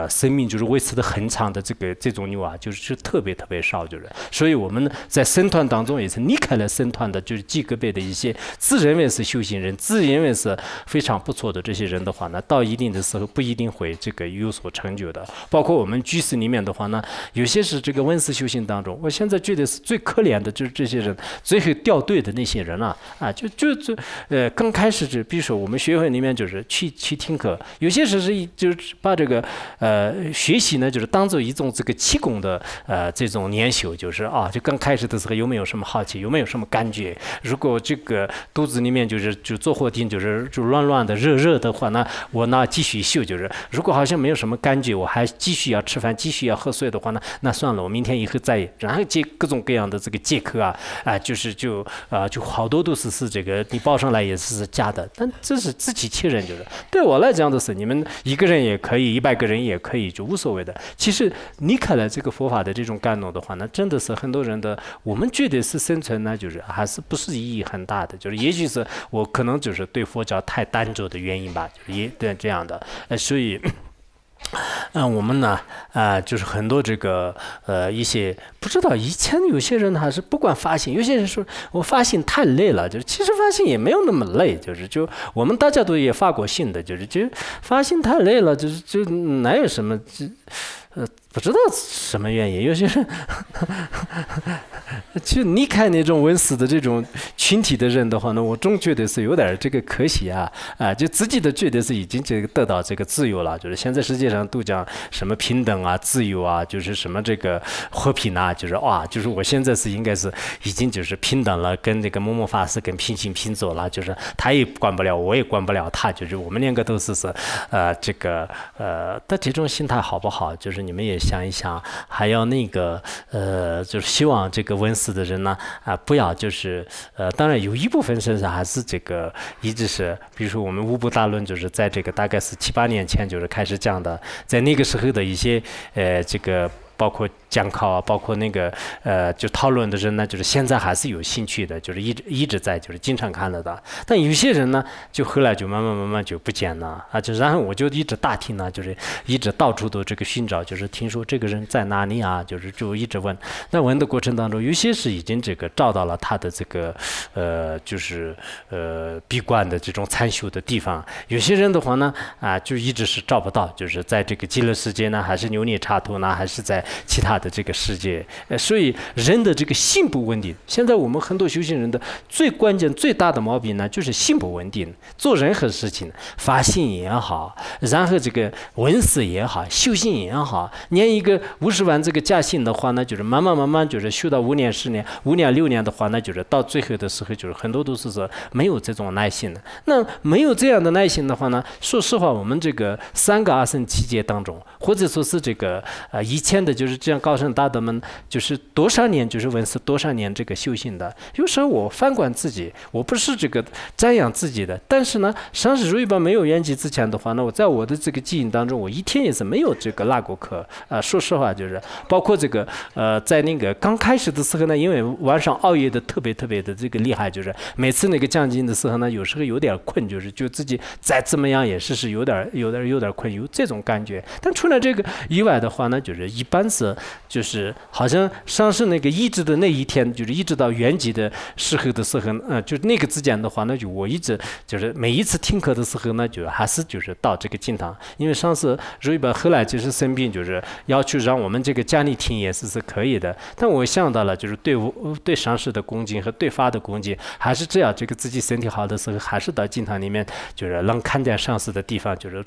生命就是维持的很长的这种牛就是特别少，就是所以我们在僧团当中也是离开了僧团的，就是及格辈的一些自认为是修行人，自认为是非常不错的这些人的话呢，到一定的时候不一定会这个有所成就的。包括我们居士里面的话呢，有些是这个文思修行当中，我现在觉得是最可怜的就是这些人，最后掉队的那些人刚开始比如说我们学会里面就是去听课，有些时是就是把这个学习呢就是当做一种这个气功的这种研修，就是就刚开始的时候有没有什么好奇，有没有什么感觉？如果这个肚子里面就坐火定就乱的热的话呢，我继续修，就是如果好像没有什么感觉，我还继续要吃饭，继续要喝水的话呢，那算了，我明天以后再然后接各种各样的这个借课就好多都是这个你报上来也是假的。但这是自欺欺人，就是对我来讲的是，你们一个人也可以，100个人也可以，就无所谓的。其实离开了这个佛法的这种感动的话，那真的是很多人的，我们觉得是生存呢，就是还是不是意义很大的，就是也许是我可能就是对佛教太单着的原因吧，就是也对这样的，所以。我们呢，就是很多这个一些不知道，以前有些人还是不管发心，有些人说我发心太累了，就是其实发心也没有那么累，就我们大家都也发过心的，就是发心太累了，就哪有什么不知道什么原因，有些人就离开那种文思的这种群体的人的话呢，我总觉得是有点这个可惜就自己的觉得是已经这个得到这个自由了，就是现在世界上都讲什么平等自由就是什么这个和平就是我现在是应该是已经就是平等了，跟这个某某法师跟平行平坐了，就是他也管不了我也管不了他，就是我们两个都是这个的这种心态好不好？就是你们也想一想，还要那个就是希望这个文思的人呢不要就是当然有一部分身上还是这个一直是，比如说我们无部大论就是在这个大概是7、8年前就是开始讲的，在那个时候的一些这个包括讲考包括那个就讨论的人呢，就是现在还是有兴趣的，就是一直在就是经常看得到。但有些人呢，就后来就慢慢就不见了就然后我就一直打听呢，就是一直到处都这个寻找，就是听说这个人在哪里就一直问。那问的过程当中，有些是已经这个找到了他的这个就是闭关的这种参修的地方，有些人的话呢就一直是找不到，就是在这个极乐世界呢，还是牛捏插图呢，还是在其他的这个世界，所以人的这个心不稳定。现在我们很多修行人的最关键、最大的毛病呢，就是心不稳定。做任何事情，发心也好，然后这个文思也好，修行也好，念一个50万这个加心的话呢，就是慢慢就是修到5年、10年、5年、6年的话呢，就是到最后的时候，就是很多都是说没有这种耐心的。那没有这样的耐心的话呢，说实话，我们这个3个阿僧祇劫当中，或者说是这个以前的就是这样高僧大德们，就是多少年就是文思多少年这个修行的。有时候我反观自己，我不是这个瞻仰自己的，但是呢，上师如一般没有圆寂之前的话呢，我在我的这个记忆当中，我一天也是没有这个落过课说实话，就是包括这个在那个刚开始的时候呢，因为晚上熬夜的特别的这个厉害，就是每次那个讲经的时候呢，有时候有点困，就自己再怎么样也是有点困，有这种感觉。但除了这个以外的话呢，就是一般是就是好像上师那个一直的那一天，就是一直到圆寂的时候就是那个之间的话呢，就我一直就是每一次听课的时候呢，就还是就是到这个经堂，因为上次如一本后来就是生病，就是要去让我们这个家里听也是可以的。但我想到了，就是对上师的恭敬和对法的恭敬，还是这样，这个自己身体好的时候，还是到经堂里面，就是能看见上师的地方，就是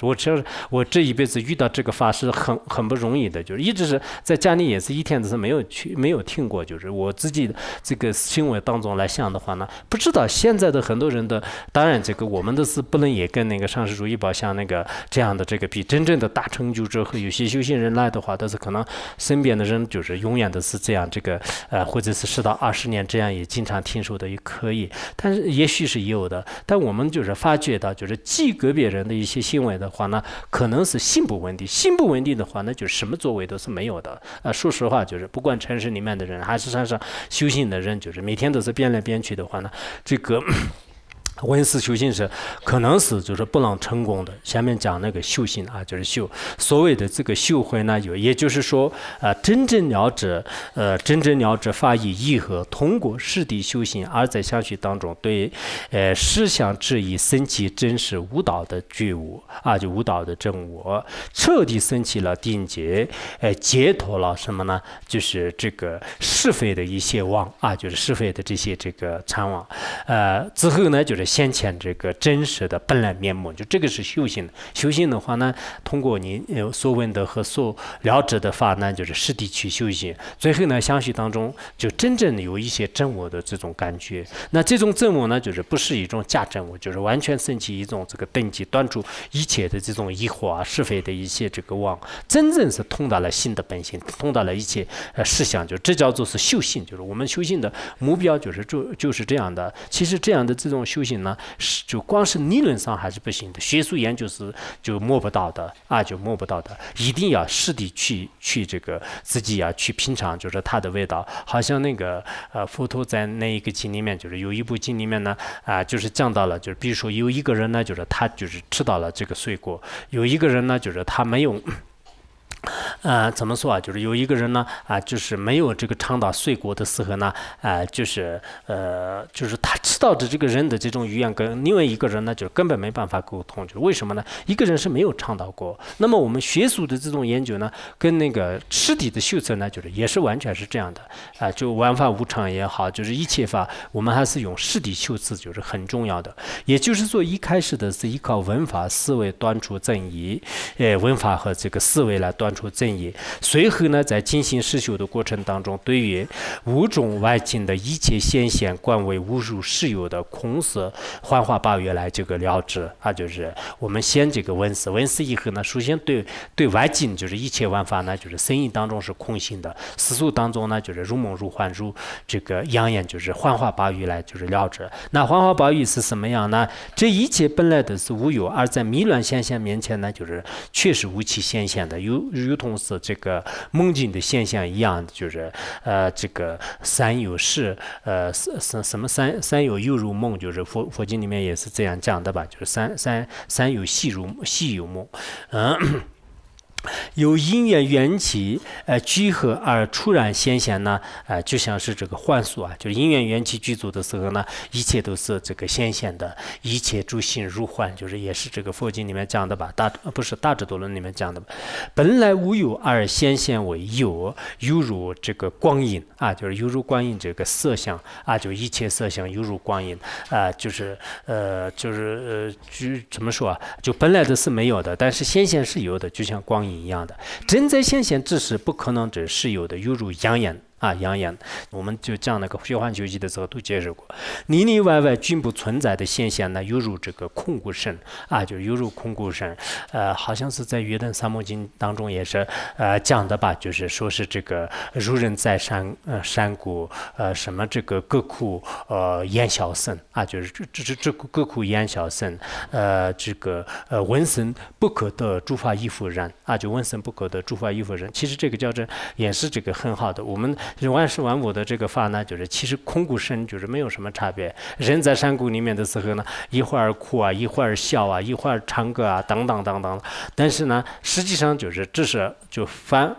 我这一辈子遇到这个法师很不容易的，就是一直是在家里也是一天都是没有听过，就是我自己这个行为当中来想的话呢，不知道现在的很多人的，当然这个我们的是不能也跟那个上师如意宝像那个这样的这个比真正的大成就之后，有些修行人来的话，但是可能身边的人就是永远都是这样，这个或者是10到20年这样也经常听说的也可以，但是也许是有的，但我们就是发觉到，就是记个别人的一些行为的话呢，可能是心不稳定，心不稳定的话，那就什么作为都是没有的。说实话，就是不管城市里面的人还是山上修行的人，就是每天都是变来变去的话呢，这个。文思修行是可能是就是不能成功的。下面讲那个修行啊，就是修。所谓的这个修慧呢，也就是说，真正了知法义义和，通过实地修行，而在相续当中对实相质疑升起真实悟道的觉悟啊，就悟道的真我，彻底升起了定界，解脱了什么呢？就是这个是非的一些妄啊，就是是非的这些这个缠妄，之后呢，就是显现这个真实的本来面目，就这个是修行的。修行的话呢，通过你所闻的和所了知的法呢，就是实地去修行。最后呢，相续当中就真正的有一些真我的这种感觉。那这种真我呢，就是不是一种假真我，就是完全升起一种这个等级，断除一切的这种疑惑啊、是非的一些这个妄，真正是通达了心的本性，通达了一切事项，就这叫做是修行。就是我们修行的目标就是这样的。其实这样的这种修行呢，就光是理论上还是不行的，学术研究是就摸不到的啊，就摸不到的，一定要实地去这个自己要去品尝，就是它的味道。好像那个佛陀在那一个经里面，就是有一部经里面呢就是讲到了，就是比如说有一个人呢，就是他就是吃到了这个水果，有一个人呢，就是他没有。怎么说啊？就是有一个人呢，就是没有这个尝到水果的时候呢，就是他知道的这个人的这种语言跟另外一个人呢，就根本没办法沟通。就是为什么呢？一个人是没有尝到过。那么我们学术的这种研究呢，跟那个实体的修持呢，就是也是完全是这样的就万法无常也好，就是一切法，我们还是用实体修持，就是很重要的。也就是说，一开始的是依靠文法思维断除正义，文法和这个思维来断除正义。随后呢，在进行实修的过程当中，对于五种外境的一切显现观为无入实有的空色幻化八月来这个了知就是我们先这个闻思以后呢，首先对外境就是一切万法呢，就是生意当中是空性的，世俗当中呢，就是如梦如幻如这个阳眼，就是幻化八月来就是了知。那幻化八月是什么样呢？这一切本来的是无有，而在迷乱现象面前呢，就是确实无其显现的，如同是这个梦境的现象一样，就是这个三有事，什么三有犹如梦，就是佛经里面也是这样讲的吧，就是三有细有梦，有因缘缘起聚合而突然显现呢，就像是这个幻术就是因缘缘起具足的时候呢，一切都是这个显现的，一切诸行如幻，就是也是这个佛经里面讲的吧，不是大智度论里面讲的吧，本来无有而显现为有，犹如这个光阴就是犹如光阴这个色相就一切色相犹如光阴就是怎么说就本来的是没有的，但是显现是有的，就像光阴一样的，真在显现之时，不可能只是有的，犹如阳眼。阳眼，我们就讲那个虚幻究极的时候都解释过，里里外外均不存在的现象呢，犹如这个空谷声就是犹如空谷声，好像是在《约等三摩经》当中也是讲的吧，就是说是这个如人在山谷什么这个各窟言小声就是这各窟言小声这个闻声不可得诸法亦复然就闻声不可得诸法亦复然，其实这个教证也是这个很好的，我们就是万事万物的这个法呢，就是其实空谷生就是没有什么差别。人在山谷里面的时候呢，一会儿哭啊，一会儿笑啊，一会儿唱歌啊，等等等等。但是呢，实际上就是这是就反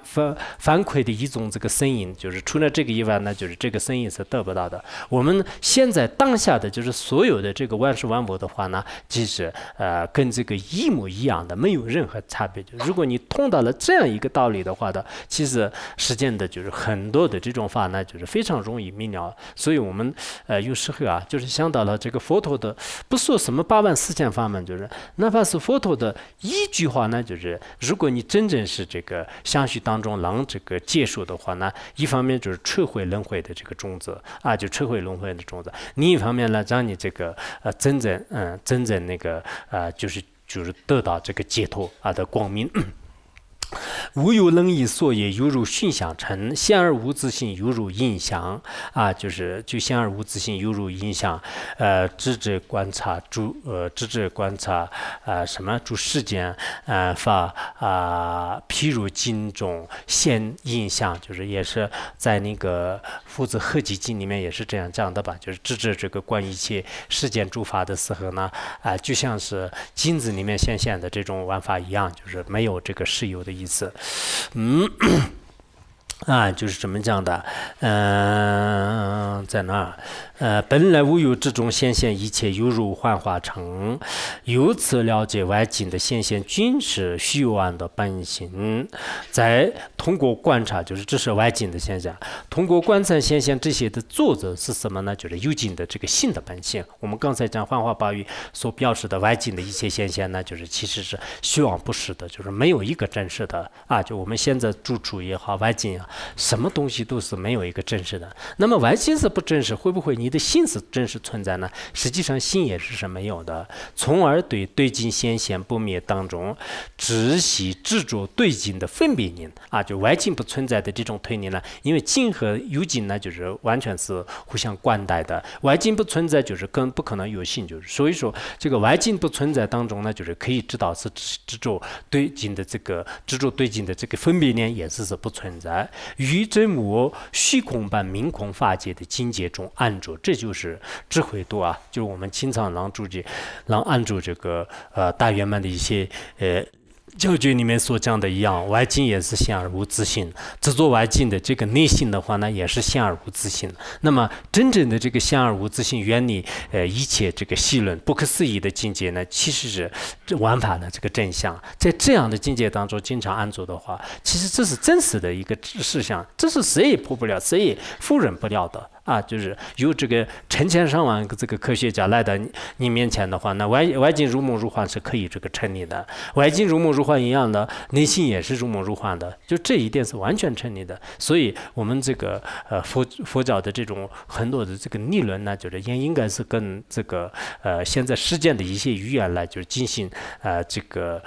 馈的一种这个声音，就是除了这个以外呢，就是这个声音是得不到的。我们现在当下的就是所有的这个万事万物的话呢，其实跟这个一模一样的，没有任何差别。就如果你通到了这样一个道理的话的，其实实践的就是很多的这种法呢，就是非常容易明了。所以我们有时候啊，就是想到了这个佛陀的，不说什么84000法门，就是哪怕是佛陀的一句话呢，就是如果你真正是这个相续当中能这个接受的话呢，一方面就是撤回轮回的这个种子啊，就撤回轮回的种子；另一方面呢，让你这个真正那个就是得到这个解脱啊的光明。无有能以所也，犹如熏香尘；现而无自性，犹如印象啊，就现而无自性，犹如印象。知之观察，知之观察什么？诸世间法譬如经中现印象，就是也是在那个夫子合集经里面也是这样讲的吧？就是知之这个观一切世间诸法的时候呢，就像是镜子里面显现的这种玩法一样，就是没有这个实有的意思。就是这么讲的，在那儿，本来无有这种显现，一切犹如幻化成，由此了解外境的显现均是虚妄的本性。再通过观察，就是这是外境的现象，通过观察显现这些的作者是什么呢？就是有境的这个性的本性。我们刚才讲幻化八语所表示的外境的一切现象呢，就是其实是虚妄不实的，就是没有一个真实的啊。就我们现在住处也好，外境啊。什么东西都是没有一个真实的。那么外境是不真实，会不会你的心是真实存在呢？实际上心也是没有的，从而对境显现不灭当中，只系执着对境的分别念啊，就外境不存在的这种推念呢，因为境和有境呢，就是完全是互相关待的。外境不存在，就是更不可能有性，就是所以说这个外境不存在当中呢，就是可以知道是执着对境的这个分别念也是不存在。于真无虚空般明空法界的境界中安住，这就是智慧度啊！就是我们经常让安住这个大圆满的一些教诀里面所讲的一样，外境也是现而无自性，执着外境的这个内心的话呢，也是现而无自性。那么真正的这个现而无自性，远离一切这个细论不可思议的境界呢，其实是玩法的这个真相。在这样的境界当中，经常安住的话，其实这是真实的一个事项，这是谁也破不了，谁也否认不了的。就是有这个成千上万个这个科学家来到你面前的话，那外境如梦如幻是可以这个成立的，外境如梦如幻一样的，内心也是如梦如幻的，就这一点是完全成立的。所以我们这个佛教的这种很多的这个理论呢，就是也应该是跟这个现在实践的一些语言来就是进行这个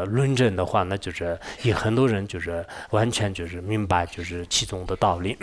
论证的话，那就是也很多人就是完全就是明白就是其中的道理。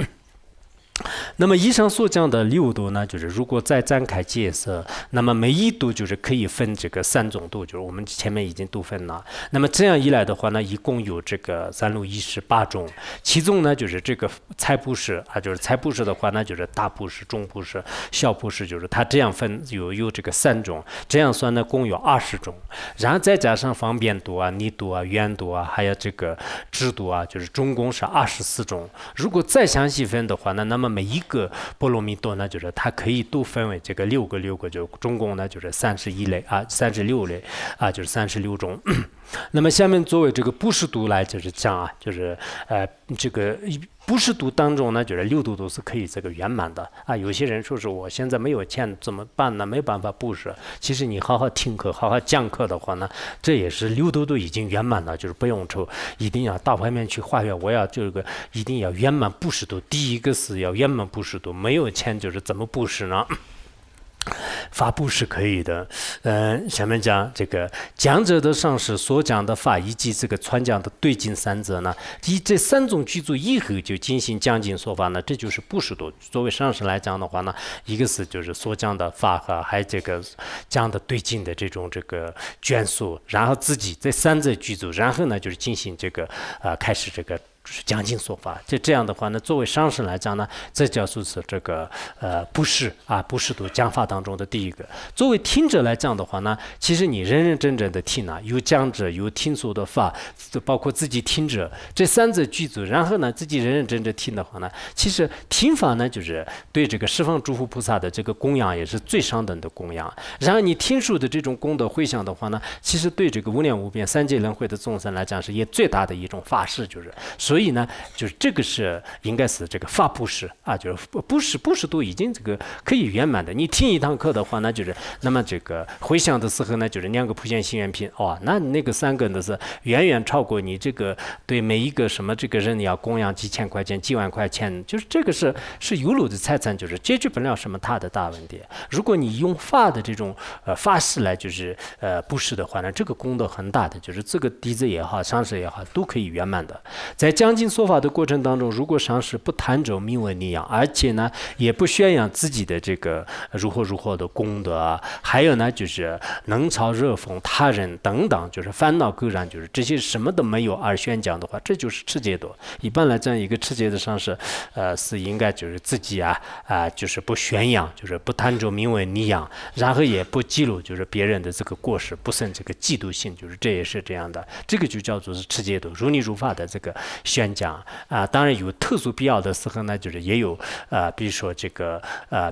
那么以上所讲的6度呢，就是如果再展开解释，那么每一度就是可以分这个3种度，就是我们前面已经度分了。那么这样一来的话呢，一共有这个3路18种，其中呢就是这个财布施就是财布施的话呢，就是大布施、中布施、小布施，就是它这样分有这个3种，这样算呢共有20种，然后再加上方便度逆度缘度还有这个智度就是总共是24种。如果再详细分的话呢，那么每一个波罗蜜多呢，就是它可以都分为这个6个，就总共呢就是31类36类就是36种。那么下面作为这个布施度来就是讲就是这个布施度当中呢，就是6度都是可以这个圆满的有些人说是我现在没有钱怎么办呢？没办法布施。其实你好好听课、好好讲课的话呢，这也是6度都已经圆满了，就是不用愁一定要到外面去化缘，我要这个一定要圆满布施度。第一个是要圆满布施度，没有钱就是怎么布施呢？法布是可以的。下面讲这个讲者的上师所讲的法，以及这个传讲的对境3者呢，以这3种具足以后就进行讲经说法呢，这就是布施度。作为上师来讲的话呢，一个是就是所讲的法和还有这个讲的对境的这种这个眷属，然后自己这3者具足，然后呢就是进行这个开始这个就是将近说法。这样的话呢，作为上师来讲呢，这叫做是这个布施啊，布施度讲法当中的第一个。作为听者来讲的话呢，其实你认认真真的听啊，有讲者有听说的法，包括自己听者这三者具足，然后呢自己认认真真听的话呢，其实听法呢就是对这个十方诸佛菩萨的这个供养也是最上等的供养。然后你听说的这种功德回向的话呢，其实对这个无量无边三界轮回的众生来讲是也最大的一种法事，就是所以呢，就是这个是应该是这个法布施啊，就是布施都已经这个可以圆满的。你听一堂课的话呢，就是那么这个回向的时候呢，就是2个普贤行愿品，哇，那个3个呢是远远超过你这个对每一个什么这个人要供养几千块钱、几万块钱，就是这个是有漏的财产，就是解决不了什么大的大问题。如果你用法的这种法事来就是布施的话呢，这个功德很大的，就是这个弟子也好，上师也好，都可以圆满的。在讲经说法的过程当中，如果上师不贪着名闻利养，而且呢也不宣扬自己的这个如何的功德啊，还有呢就是能操热讽他人等等，就是烦恼垢染，就是这些什么都没有而宣讲的话，这就是持戒多。一般来讲，一个持戒的上师是应该就是自己就是不宣扬，就是不贪着名闻利养，然后也不记录就是别人的这个过失，不生这个嫉妒心，就是这也是这样的。这个就叫做是持戒多，如理如法的这个宣讲当然有特殊必要的时候呢，就是也有比如说这个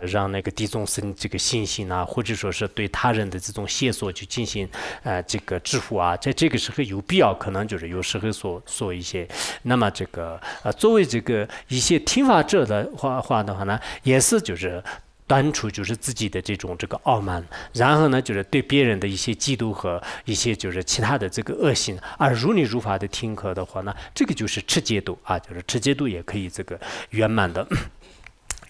让那个地众生这个信心啊，或者说是对他人的这种谢索去进行这个支付啊，在这个时候有必要，可能就是有时候说一些。那么这个作为这个一些听法者的话的话呢，也是就是端出就是自己的这种这个傲慢，然后呢就是对别人的一些嫉妒和一些就是其他的这个恶行，而如理如法的听课的话呢，这个就是持戒度啊，就是持戒度也可以这个圆满的。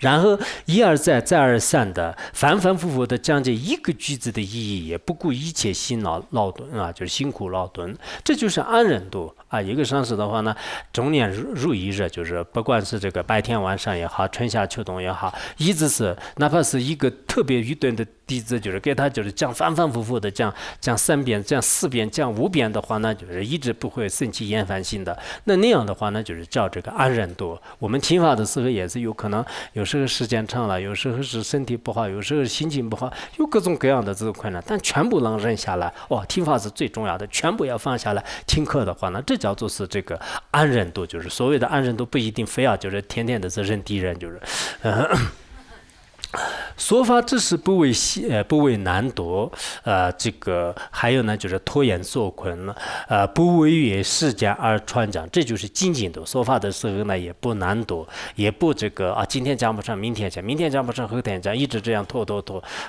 然后一而再再而三的反反复复的讲解一个句子的意义，也不顾一切辛劳顿啊，就是辛苦劳顿，这就是安忍度啊。一个上师的话呢，终年如一日，就是不管是这个白天晚上也好，春夏秋冬也好，一直是哪怕是一个特别愚钝的弟子，就是给他就是讲反反复复的讲3遍、讲4遍、讲5遍的话呢，就是一直不会生起厌烦心的。那样的话呢，就是叫这个安忍度。我们听法的时候也是有可能，有时候时间长了，有时候是身体不好，有时候心情不好，有各种各样的这种困难，但全部能忍下来。听法是最重要的，全部要放下来。听课的话呢，这叫做是这个安忍度，就是所谓的安忍度不一定非要就是天天的是忍敌人，就是说法只是不为难夺，这个还有呢就是拖延受困，不违越世间而传讲，这就是精进度。说法的时候呢，也不难夺，也不这个今天讲不上，明天讲，明天讲不上，后天讲，一直这样拖，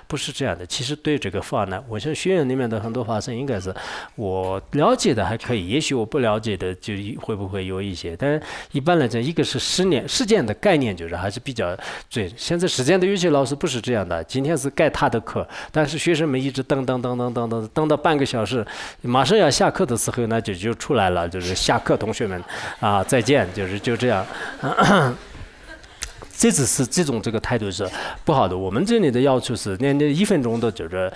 不是这样的。其实对这个法呢，我像学院里面的很多法师，应该是我了解的还可以，也许我不了解的就会不会有一些，但是一般来讲，一个是时间的概念，就是还是比较现在时间的有些老师不是这样的，今天是盖他的课，但是学生们一直等到半个小时，马上要下课的时候呢，就出来了，就是下课同学们再见，就这样。这种这个态度是不好的。我们这里的要求是，那1分钟的就是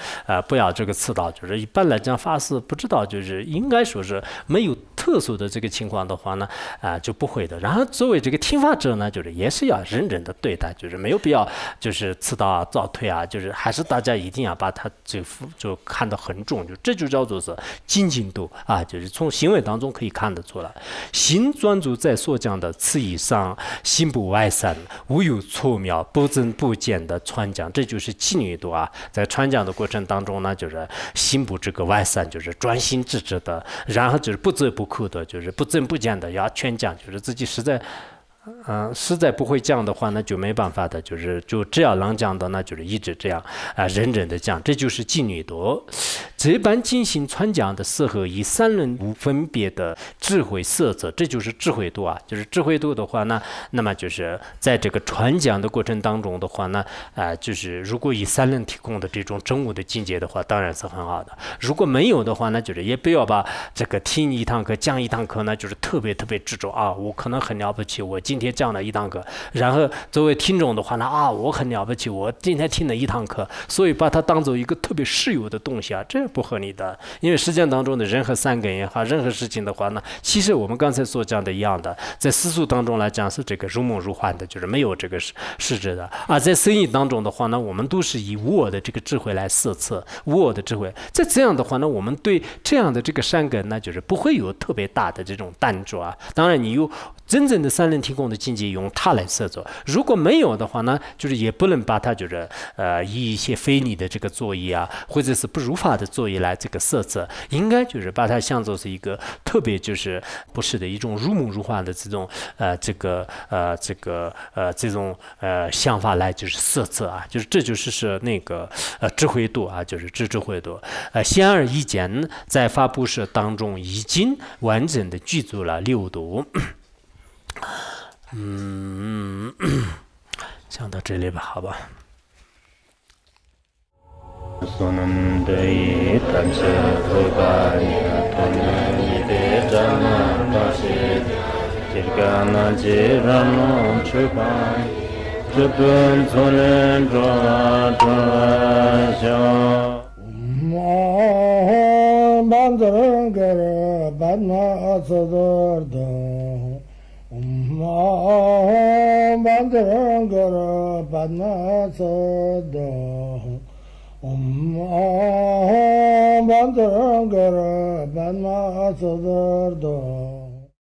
不要这个迟到，就是一般来讲法师不知道，就是应该说是没有特殊的这个情况的话呢，就不会的。然后作为这个听法者呢，就是也是要认真的对待，就是没有必要就是迟到早退啊，就是还是大家一定要把它就看得很重，这就叫做是精进度啊，就是从行为当中可以看得出来。心专注在所讲的此以上，心不外散，无有错妙，不增不减的传讲，这就是纪律度啊。在传讲的过程当中呢，就是心不这个外散，就是专心致志的，然后就是不折不扣的，就是不增不减的要全讲，就是自己实在不会讲的话呢，就没办法的，就只要能讲的呢，就是一直这样认真的讲，这就是纪律度。这般进行传讲的时候，以3轮无分别的智慧色泽，这就是智慧度啊。就是智慧度的话呢，那么就是在这个传讲的过程当中的话呢，就是如果以3轮提供的这种真悟的境界的话，当然是很好的。如果没有的话呢，就是也不要把这个听一堂课讲一堂课呢，就是特别执着啊，我可能很了不起，我今今天讲了一堂课，然后作为听众的话呢，我很了不起，我今天听了一堂课，所以把它当做一个特别实有的东西啊，这不合理的。因为实践当中的任何三根也好，任何事情的话呢，其实我们刚才所讲的一样的，在世俗当中来讲是这个如梦如幻的，就是没有这个实质的。在生意当中的话呢，我们都是以无我的这个智慧来设测，无我的智慧。在这样的话呢，我们对这样的这个善根呢，就是不会有特别大的这种担着啊。当然，你有真正的三轮体空的境界，用它来设作。如果没有的话呢，就是也不能把它就是以一些非你的这个作业啊，或者是不如法的作业来这个设置，应该就是把它像作是一个特别就是不是的一种如梦如幻的这种这种想法来就是设置啊，就是这就是那个智慧度啊，就是智慧度。显而易见，在法布施当中已经完整的具足了六度。讲到这里吧，好吧。Bandara